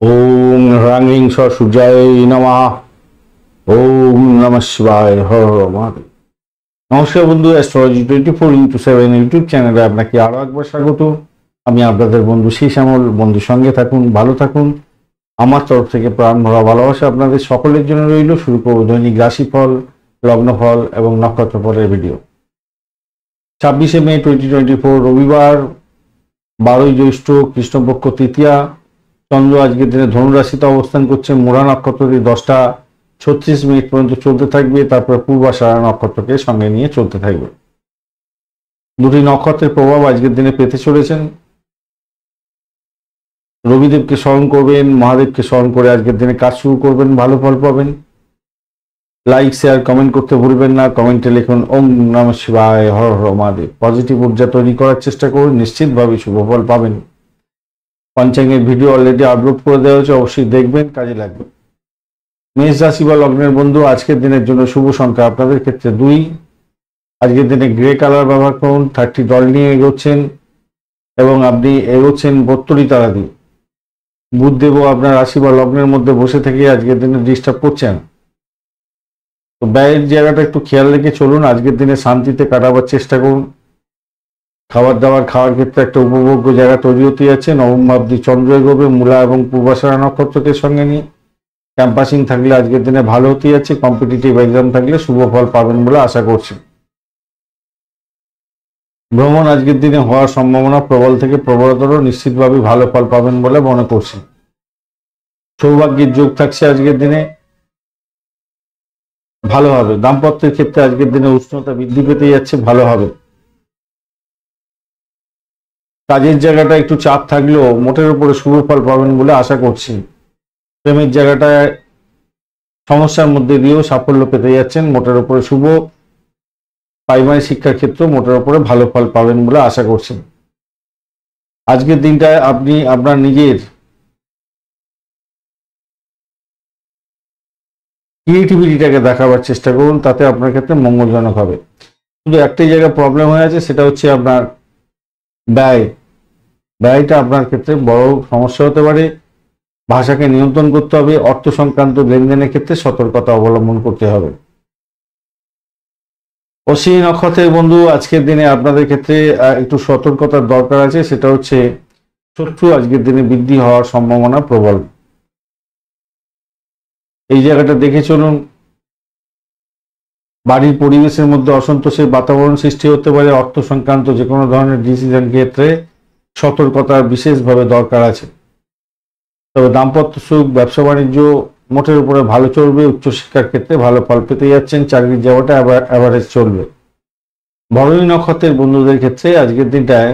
ওম হ্রাং সূর্যায় নমঃ। ওম নমঃ শিবায়। হর হর মহাদেব। নমস্কার বন্ধু, অ্যাস্ট্রোলজি 24x7 ইউটিউব চ্যানেলে আপনাকে আরো একবার স্বাগত। আমি আপনাদের বন্ধু শ্যামল। বন্ধুর সঙ্গে থাকুন, ভালো থাকুন। আমার তরফ থেকে প্রাণ ভরা ভালোবাসা আপনাদের সকলের জন্য রইল। শুরু করব দৈনিক রাশিফল, লগ্নফল এবং নক্ষত্রফলের ভিডিও। 26শে মে 2024 রবিবার, 12ই জ্যৈষ্ঠ, কৃষ্ণপক্ষ তৃতীয়া। চন্দ্র আজকের দিনে ধনু রাশিতে অবস্থান করছে। মূলা নক্ষত্রটি 10টা 36 মিনিট পর্যন্ত চলতে থাকবে, তারপরে পূর্বাষাঢ়া নক্ষত্রকে সঙ্গে নিয়ে চলতে থাকবে। দুটি নক্ষত্রের প্রভাব আজকের দিনে পেতে চলেছেন। রবিদেবকে স্মরণ করবেন, মহাদেবকে স্মরণ করে আজকের দিনে কাজ শুরু করবেন, ভালো ফল পাবেন। লাইক, শেয়ার, কমেন্ট করতে ভুলবেন না। কমেন্টে লিখুন ওম নমঃ শিবায়, হর হর মহাদেব। পজিটিভ ঊর্জা তৈরি করার চেষ্টা করুন, নিশ্চিতভাবে শুভ ফল পাবেন। পঞ্চাঙ্গের ভিডিও অলরেডি আপলোড করে দেওয়া হয়েছে, অবশ্যই দেখবেন, কাজে লাগবে। মেষ রাশি বা লগ্নের বন্ধু, আজকের দিনের জন্য শুভ সংখ্যা আপনাদের ক্ষেত্রে 2। আজকের দিনে গ্রে কালার ব্যবহার করুন। 30 দল নিয়ে এগোচ্ছেন এবং আপনি এগোচ্ছেন 72 তারা দিয়ে। বুধদেবও আপনার রাশি বা লগ্নের মধ্যে বসে থেকে আজকের দিনে ডিস্টার্ব করছেন। তো ব্যয়ের জায়গাটা একটু খেয়াল রেখে চলুন। আজকের দিনে শান্তিতে কাটাবার চেষ্টা করুন। খাবার দাবার খাওয়ার ক্ষেত্রে একটা উপভোগ্য জায়গা তৈরি হতে যাচ্ছে। নবম ভাবদি চন্দ্র এগোবে মূলা এবং পূর্বাষাঢ়া নক্ষত্রকে সঙ্গে নিয়ে। ক্যাম্পাসিং থাকলে আজকের দিনে ভালো হতে যাচ্ছে। কম্পিটিটিভ এক্সাম থাকলে শুভ ফল পাবেন বলে আশা করছি। ভ্রমণ আজকের দিনে হওয়ার সম্ভাবনা প্রবল থেকে প্রবলতর, নিশ্চিতভাবে ভালো ফল পাবেন বলে মনে করছি। সৌভাগ্যের যোগ থাকছে আজকের দিনে, ভালো হবে। দাম্পত্যের ক্ষেত্রে আজকের দিনে উষ্ণতা বৃদ্ধি পেতে যাচ্ছে, ভালো হবে। কাজের জায়গাটা একটু চাপ থাকলেও মোটের উপরে শুভ ফল পাবেন বলে আশা করছি। প্রেমের জায়গাটায় সমস্যার মধ্যে দিয়েও সাফল্য পেতে যাচ্ছেন, মোটের উপরে শুভ। প্রাইমারি শিক্ষার ক্ষেত্রে মোটের উপরে ভালো ফল পাবেন বলে আশা করছেন। আজকের দিনটায় আপনি আপনার নিজের ক্রিয়েটিভিটিটাকে দেখাবার চেষ্টা করুন, তাতে আপনার ক্ষেত্রে মঙ্গলজনক হবে। শুধু একটাই জায়গায় প্রবলেম হয়ে আছে, সেটা হচ্ছে আপনার ব্যয়টা আপনার ক্ষেত্রে বড় সমস্যা হতে পারে। ভাষাকে নিয়ন্ত্রণ করতে হবে। অর্থ সংক্রান্ত লেনদেনের ক্ষেত্রে সতর্কতা অবলম্বন করতে হবে। অশ্বিনী নক্ষত্রের বন্ধু, আজকের দিনে আপনাদের ক্ষেত্রে একটু সতর্কতার দরকার আছে। সেটা হচ্ছে শত্রু আজকের দিনে বৃদ্ধি হওয়ার সম্ভাবনা প্রবল। এই জায়গাটা দেখে চলুন। বাড়ির পরিবেশের মধ্যে অসন্তোষের বাতাবরণ সৃষ্টি হতে পারে। অর্থ সংক্রান্ত যে কোনো ধরনের ডিসিশন ক্ষেত্রে সতর্কতার বিশেষভাবে দরকার আছে। তবে দাম্পত্য সুখ, ব্যবসা বাণিজ্য মোটের উপরে ভালো চলবে। উচ্চশিক্ষার ক্ষেত্রে ভালো ফল পেতে যাচ্ছেন। চাকরির যাওয়াটা অ্যাভারেজ চলবে। ভরণী নক্ষত্রের বন্ধুদের ক্ষেত্রে আজকের দিনটায়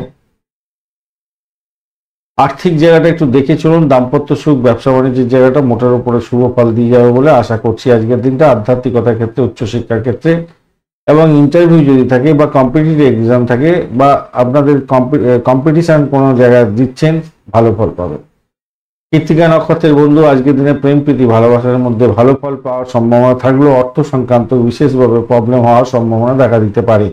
আর্থিক জায়গাটা একটু দেখে চলুন। দাম্পত্য সুখ, ব্যবসা বাণিজ্যের জায়গাটা মোটের উপরে শুভ ফল দিয়ে যাবে বলে আশা করছি আজকের দিনটা। আধ্যাত্মিকতার ক্ষেত্রে, উচ্চশিক্ষার ক্ষেত্রে এবং ইন্টারভিউ যদি থাকে বা কম্পিটিটিভ এক্সাম থাকে বা আপনাদের কম্পিটিশন কোনো জায়গায় দিচ্ছেন, ভালো ফল পাবে। কৃত্তিকা নক্ষত্রের বন্ধু, আজকের দিনে প্রেম প্রীতি ভালোবাসার মধ্যে ভালো ফল পাওয়ার সম্ভাবনা থাকলেও অর্থ সংক্রান্ত বিশেষভাবে প্রবলেম হওয়ার সম্ভাবনা দেখা দিতে পারে।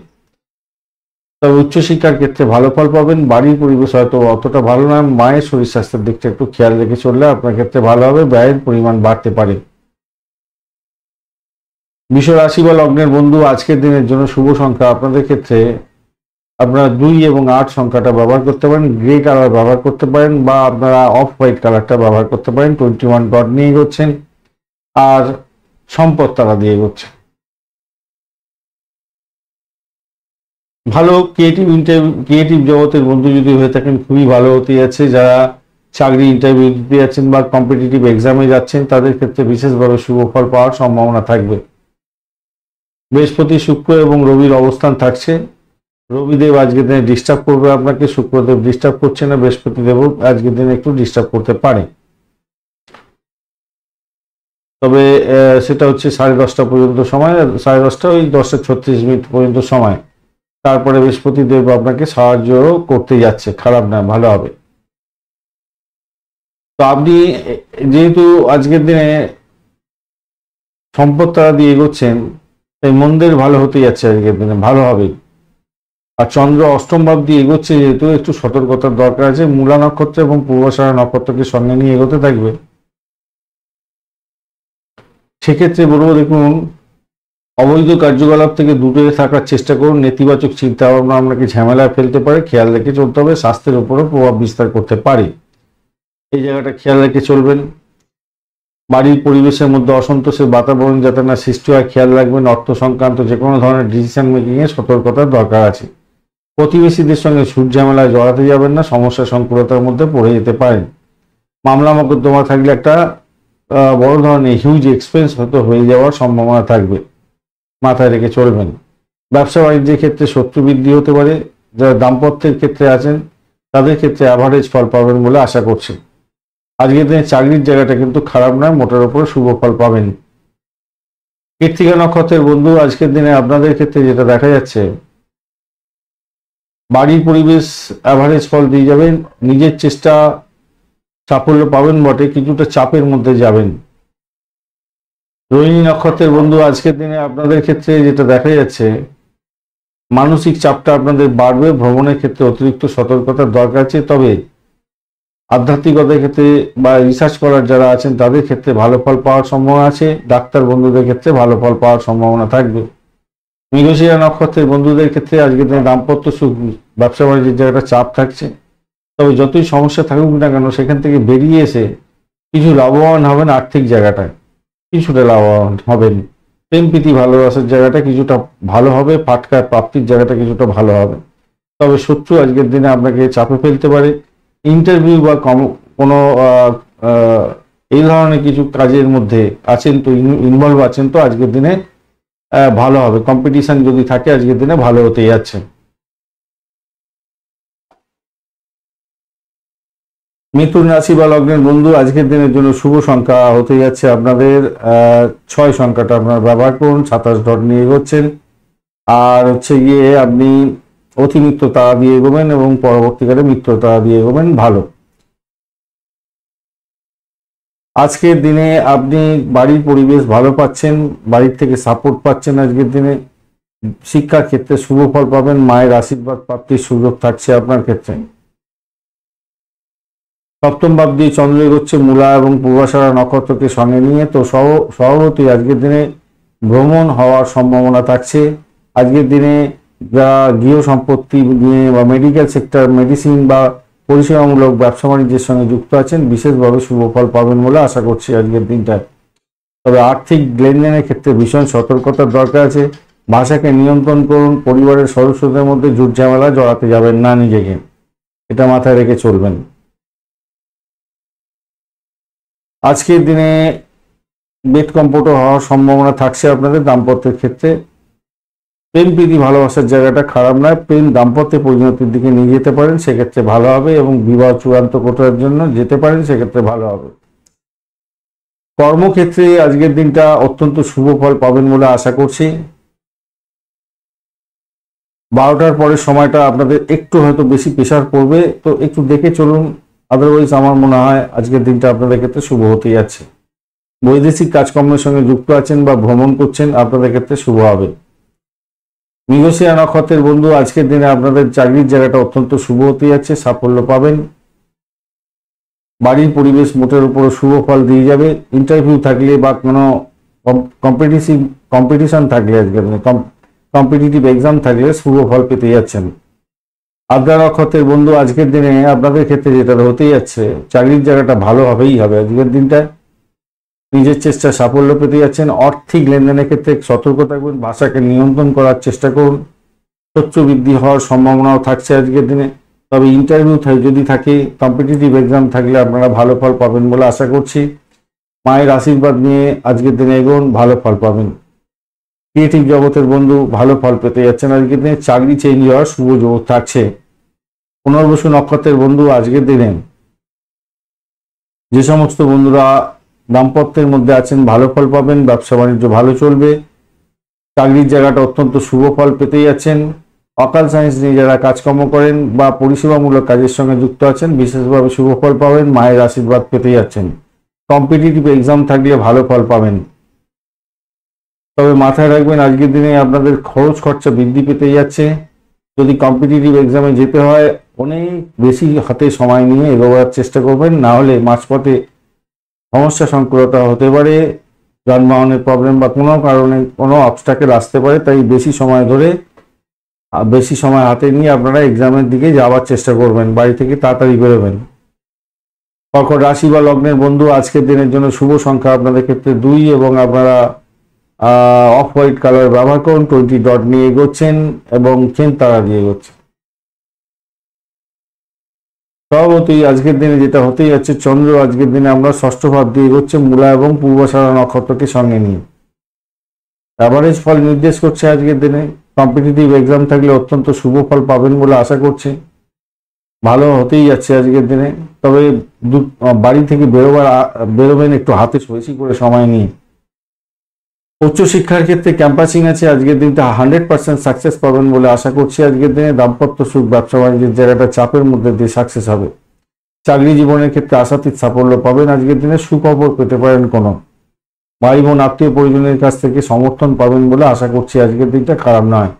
তবে উচ্চশিক্ষার ক্ষেত্রে ভালো ফল পাবেন। বাড়ির পরিবেশ হয়তো অতটা ভালো নয়। মায়ের শরীর স্বাস্থ্যের দিকটা একটু খেয়াল রেখে চললে আপনার ক্ষেত্রে ভালো হবে। ব্যয়ের পরিমাণ বাড়তে পারে। বৃষ রাশি বা লগ্নের বন্ধু, আজকের দিনের জন্য শুভ সংখ্যা আপনাদের ক্ষেত্রে আপনারা 2 এবং 8 সংখ্যাটা ব্যবহার করতে পারেন। গ্রে কালার ব্যবহার করতে পারেন বা আপনারা অফ হোয়াইট কালারটা ব্যবহার করতে পারেন। 21 ডট নিয়ে এগোচ্ছেন আর সম্পদ তারা দিয়ে এগোচ্ছেন। ভালো ক্রিয়েটিভ জগতের বন্ধু যদি হয়ে থাকেন, খুবই ভালো হতে যাচ্ছে। যারা চাকরি ইন্টারভিউ দিতে যাচ্ছেন বা কম্পিটিটিভ এক্সামে যাচ্ছেন, তাদের ক্ষেত্রে বিশেষভাবে শুভ ফল পাওয়ার সম্ভাবনা থাকবে। বৃহস্পতি, শুক্র এবং রবির অবস্থান থাকছে। রবিদেব আজকের দিনে ডিস্টার্ব করবে আপনাকে, শুক্রদেব ডিস্টার্ব করছে না। বৃহস্পতিদেবও আজকের দিনে একটু ডিস্টার্ব করতে পারে। তবে সেটা হচ্ছে 10:30 পর্যন্ত সময়, 10:30 ওই 10টা 36 মিনিট পর্যন্ত সময়। তারপরে বৃহস্পতিদেব আপনাকে সাহায্য করতে যাচ্ছে, খারাপ না, ভালো হবে। তো আপনি যেহেতু আজকের দিনে সম্পদ তারা দিয়ে এগোচ্ছেন, তাই মন্দের ভালো হতে যাচ্ছে। আজকের দিনে ভালো হবে। আর চন্দ্র অষ্টম ভাব দিয়ে এগোচ্ছে, যেহেতু একটু সতর্কতার দরকার আছে। মূলা নক্ষত্র এবং পূর্বাষাঢ়া নক্ষত্রকে সঙ্গে নিয়ে এগোতে থাকবে। সেক্ষেত্রে বলবো, দেখুন, অবৈধ কার্যকলাপ থেকে দূরে থাকার চেষ্টা করুন। নেতিবাচক চিন্তা ভাবনা আপনাকে ঝামেলায় ফেলতে পারে, খেয়াল রেখে চলতে হবে। স্বাস্থ্যের উপরও প্রভাব বিস্তার করতে পারে, এই জায়গাটা খেয়াল রেখে চলবেন। বাড়ির পরিবেশের মধ্যে অসন্তোষের বাতাবরণ যাতে না সৃষ্টি হয় খেয়াল রাখবেন। অর্থ সংক্রান্ত যে কোনো ধরনের ডিসিশন মেকিং এ সতর্কতার দরকার আছে। প্রতিবেশীদের সঙ্গে সুর ঝামেলায় জড়াতে যাবেন না, সমস্যা সংকুলতার মধ্যে পড়ে যেতে পারেন। মামলা মোকদ্দমা থাকলে একটা বড় ধরনের হিউজ এক্সপেন্স হয়তো হয়ে যাওয়ার সম্ভাবনা থাকবে, মাথায় রেখে চলবেন। ব্যবসা বাণিজ্যের ক্ষেত্রে শত্রু বৃদ্ধি হতে পারে। যারা দাম্পত্যের ক্ষেত্রে আছেন তাদের ক্ষেত্রে অ্যাভারেজ ফল পাবেন বলে আশা করছি। আজকের দিনে চাকরির জায়গাটা কিন্তু খারাপ নয়, মোটের উপর শুভ ফল পাবেন। কৃত্তিকা নক্ষত্রের বন্ধু, আজকের দিনে আপনাদের ক্ষেত্রে যেটা দেখা যাচ্ছে, বাড়ির পরিবেশ অ্যাভারেজ ফল দিয়ে যাবেন। নিজের চেষ্টা সাফল্য পাবেন বটে, কিছুটা চাপের মধ্যে যাবেন। রোহিণী নক্ষত্রের বন্ধু, আজকের দিনে আপনাদের ক্ষেত্রে যেটা দেখা যাচ্ছে, মানসিক চাপটা আপনাদের বাড়বে। ভ্রমণের ক্ষেত্রে অতিরিক্ত সতর্কতার দরকার আছে। তবে আধ্যাত্মিকতার ক্ষেত্রে বা রিসার্চ করার যারা আছেন তাদের ক্ষেত্রে ভালো ফল পাওয়ার সম্ভাবনা আছে। ডাক্তার বন্ধুদের ক্ষেত্রে ভালো ফল পাওয়ার সম্ভাবনা থাকবে। মৃগশিরা নক্ষত্রের বন্ধুদের ক্ষেত্রে আজকের দিনে দাম্পত্য সুখ, ব্যবসা বাণিজ্যের জায়গাটা চাপ থাকছে। তবে যতই সমস্যা থাকুক না কেন, সেখান থেকে বেরিয়ে এসে কিছু লাভবান হবেন। আর্থিক জায়গাটায় কিছুটা লাভবান হবেন। প্রেম প্রীতি ভালোবাসার জায়গাটা কিছুটা ভালো হবে। ফাটকার প্রাপ্তির জায়গাটা কিছুটা ভালো হবে। তবে শত্রু আজকের দিনে আপনাকে চাপে ফেলতে পারে। ইন্টারভিউ বা কোনো এই ধরনের কিছু কাজের মধ্যে আছেন তো, ইনভলভ আছেন তো, আজকের দিনে ভালো হবে। কম্পিটিশন যদি থাকে আজকের দিনে ভালো হতে যাচ্ছে। মিথুন রাশি বা লগ্নের বন্ধু, আজকের দিনের জন্য শুভ সংখ্যা হতে যাচ্ছে আপনাদের 6 সংখ্যাটা আপনারা ব্যবহার করুন। 27 ডট নিয়ে এগোচ্ছেন। আর হচ্ছে গিয়ে আপনি অতি মিত্র তারা দিয়ে এগোবেন এবং পরবর্তীকালে মিত্র তারা দিয়ে এগোবেন, ভালো। আজকের দিনে আপনি বাড়ির পরিবেশ ভালো পাচ্ছেন, বাড়ির থেকে সাপোর্ট পাচ্ছেন। আজকের দিনে শিক্ষার ক্ষেত্রে শুভ ফল পাবেন। মায়ের আশীর্বাদ প্রাপ্তির সুযোগ থাকছে আপনার ক্ষেত্রে। সপ্তম ভাব দিয়ে চন্দ্র এগোচ্ছে মূলা এবং পূর্বাষাঢ়া নক্ষত্রকে সঙ্গে নিয়ে। তো স্বভাবতই আজকের দিনে ভ্রমণ হওয়ার সম্ভাবনা থাকছে। আজকের দিনে যারা গৃহ সম্পত্তি নিয়ে বা মেডিকেল সেক্টর, মেডিসিন বা পরিষেবামূলক ব্যবসা বাণিজ্যের সঙ্গে যুক্ত আছেন, বিশেষভাবে শুভ ফল পাবেন বলে আশা করছি আজকের দিনটায়। তবে আর্থিক লেনদেনের ক্ষেত্রে ভীষণ সতর্কতার দরকার আছে। ভাষাকে নিয়ন্ত্রণ করুন। পরিবারের সদস্যদের মধ্যে ঝুট ঝামেলা জড়াতে যাবেন না নিজেকে, এটা মাথায় রেখে চলবেন। আজকের দিনে বেড কম্পোর্টও হওয়ার সম্ভাবনা থাকছে আপনাদের দাম্পত্যের ক্ষেত্রে। প্রেম প্রীতি ভালোবাসার জায়গাটা খারাপ নয়। প্রেম দাম্পত্যে পরিণতির দিকে নিয়ে যেতে পারেন, সেক্ষেত্রে ভালো হবে। এবং বিবাহ চূড়ান্ত করার জন্য যেতে পারেন, সেক্ষেত্রে ভালো হবে। কর্মক্ষেত্রে আজকের দিনটা অত্যন্ত শুভ ফল পাবেন বলে আশা করছি। 12টার পরের সময়টা আপনাদের একটু হয়তো বেশি প্রেশার পড়বে, তো একটু দেখে চলুন। আদারওয়াইজ আমার মনে হয় আজকের দিনটা আপনাদের ক্ষেত্রে শুভ হতে যাচ্ছে। বৈদেশিক কাজকর্মের সঙ্গে যুক্ত আছেন বা ভ্রমণ করছেন, আপনাদের ক্ষেত্রে শুভ হবে। মৃগশিরা নক্ষত্রের বন্ধু, আজকের দিনে আপনাদের চাকরির জায়গাটা অত্যন্ত শুভ হতে যাচ্ছে, সাফল্য পাবেন। বাড়ির পরিবেশ মোটের উপর শুভ ফল দিয়ে যাবে। ইন্টারভিউ থাকলে বা কোনো কম্পিটিশন থাকলে, আজকের দিনে কম্পিটিটিভ এক্সাম থাকলে শুভ ফল পেতে যাচ্ছেন। আদ্রা নক্ষত্রের বন্ধু, আজকের দিনে আপনাদের ক্ষেত্রে যেটা হতে যাচ্ছে, চাকরির জায়গাটা ভালো হবেই হবে আজকের দিনটায়। নিজের চেষ্টা সাফল্য পেতে যাচ্ছেন। আর্থিক লেনদেনের ক্ষেত্রে সতর্ক থাকবেন। ভাষাকে নিয়ন্ত্রণ করার চেষ্টা করুন। শত্রু বৃদ্ধি হওয়ার সম্ভাবনাও থাকছে আজকের দিনে। তবে ইন্টারভিউ যদি থাকে, কম্পিটিটিভ এক্সাম থাকলে আপনারা ভালো ফল পাবেন বলে আশা করছি। মায়ের আশীর্বাদ নিয়ে আজকের দিনে এগোন, ভালো ফল পাবেন। ক্রিয়েটিভ জগতের বন্ধু, ভালো ফল পেতে যাচ্ছেন আজকের দিনে। চাকরি চেঞ্জ হওয়ার শুভ যোগ থাকছে। পুনর্বসু নক্ষত্রের বন্ধু, আজকের দিনে যে সমস্ত বন্ধুরা দাম্পত্যের মধ্যে আছেন, ভালো ফল পাবেন। ব্যবসা বাণিজ্য ভালো চলবে। চাকরির জায়গাটা অত্যন্ত শুভ ফল পেতে যাচ্ছেন। অকাল সায়েন্স নিয়ে যারা কাজকর্ম করেন বা পরিষেবামূলক কাজের সঙ্গে যুক্ত আছেন, বিশেষভাবে শুভ ফল পাবেন। মায়ের আশীর্বাদ পেতে যাচ্ছেন। কম্পিটিটিভ এক্সাম থাকলে ভালো ফল পাবেন। তবে মাথায় রাখবেন, আজকের দিনে আপনাদের খরচ খরচা বৃদ্ধি পেতে যাচ্ছে। যদি কম্পিটিটিভ এক্সামে যেতে হয় অনেক বেশি হাতে সময় নিয়ে এগোবার চেষ্টা করবেন, না হলে মাঝপথে সমস্যা সংকুলতা হতে পারে, যানবাহনের প্রবলেম বা কোনো কারণে কোনো অবস্টাকেল আসতে পারে। তাই বেশি সময় হাতে নিয়ে আপনারা এক্সামের দিকে যাওয়ার চেষ্টা করবেন, বাড়ি থেকে তাড়াতাড়ি বেরোবেন। কর্কট রাশি বা লগ্নের বন্ধু, আজকের দিনের জন্য শুভ সংখ্যা আপনাদের ক্ষেত্রে 2 এবং আপনারা অফ হোয়াইট কালার ব্যবহার করুন। 20 ডট নিয়ে এগোচ্ছেন এবং চেন তারা দিয়ে এগোচ্ছেন। স্বভাবতই আজকের দিনে যেটা হতেই যাচ্ছে, চন্দ্র আজকের দিনে আমরা ষষ্ঠ ভাব দিয়ে এগোচ্ছে মূলা এবং পূর্বাষাঢ়া নক্ষত্রকে সঙ্গে নিয়ে। অ্যাভারেজ ফল নির্দেশ করছে আজকের দিনে কম্পিটিটিভ এক্সাম থাকলে অত্যন্ত শুভ ফল পাবেন বলে আশা করছি। ভালো হতেই যাচ্ছে আজকের দিনে। তবে বাড়ি থেকে বেরোবেন একটু হাতে বেশি করে সময় নিয়ে। উচ্চশিক্ষার ক্ষেত্রে ক্যাম্পাসিং আছে, আজকের দিনটা 100% সাকসেস পাবেন বলে আশা করছি। আজকের দিনে দাম্পত্য সুখ, ব্যবসা বাণিজ্যের জায়গাটা চাপের মধ্যে দিয়ে সাকসেস হবে। চাকরি জীবনের ক্ষেত্রে আশাতীত সাফল্য পাবেন। আজকের দিনে সুখবর পেতে পারেন, কোনো ভাই বোন আত্মীয় পরিজনের কাছ থেকে সমর্থন পাবেন বলে আশা করছি। আজকের দিনটা খারাপ নয়।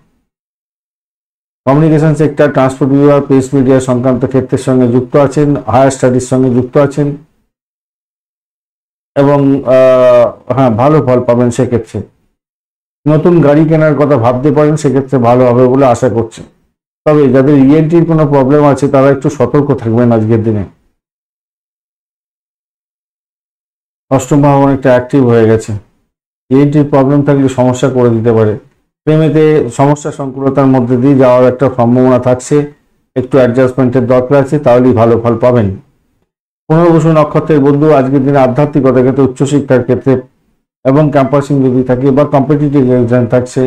কমিউনিকেশন সেক্টর, ট্রান্সপোর্ট বিভাগ, প্রেস মিডিয়া সংক্রান্ত ক্ষেত্রের সঙ্গে যুক্ত আছেন, হায়ার স্টাডির সঙ্গে যুক্ত আছেন এবং হ্যাঁ ভালো ফল পাবেন। সেক্ষেত্রে নতুন গাড়ি কেনার কথা ভাবতে পারেন, সেক্ষেত্রে ভালো হবে বলে আশা করছি। তবে যাদের ইএনটির কোনো প্রবলেম আছে তারা একটু সতর্ক থাকবেন আজকের দিনে। অষ্টম ভাব অনেকটা অ্যাক্টিভ হয়ে গেছে, ইএনটির প্রবলেম থাকলে সমস্যা করে দিতে পারে। প্রেমেতে সমস্যা সংকুলতার মধ্যে দিয়ে যাওয়ার একটা সম্ভাবনা থাকছে, একটু অ্যাডজাস্টমেন্টের দরকার আছে, তাহলেই ভালো ফল পাবেন। পুনর্বসু নক্ষত্রের বন্ধু, আজকের দিনে আধ্যাত্মিকতার ক্ষেত্রে, উচ্চশিক্ষার ক্ষেত্রে এবং ক্যাম্পাসিং যদি থাকে বা কম্পিটিটিভ এক্সাম থাকছে,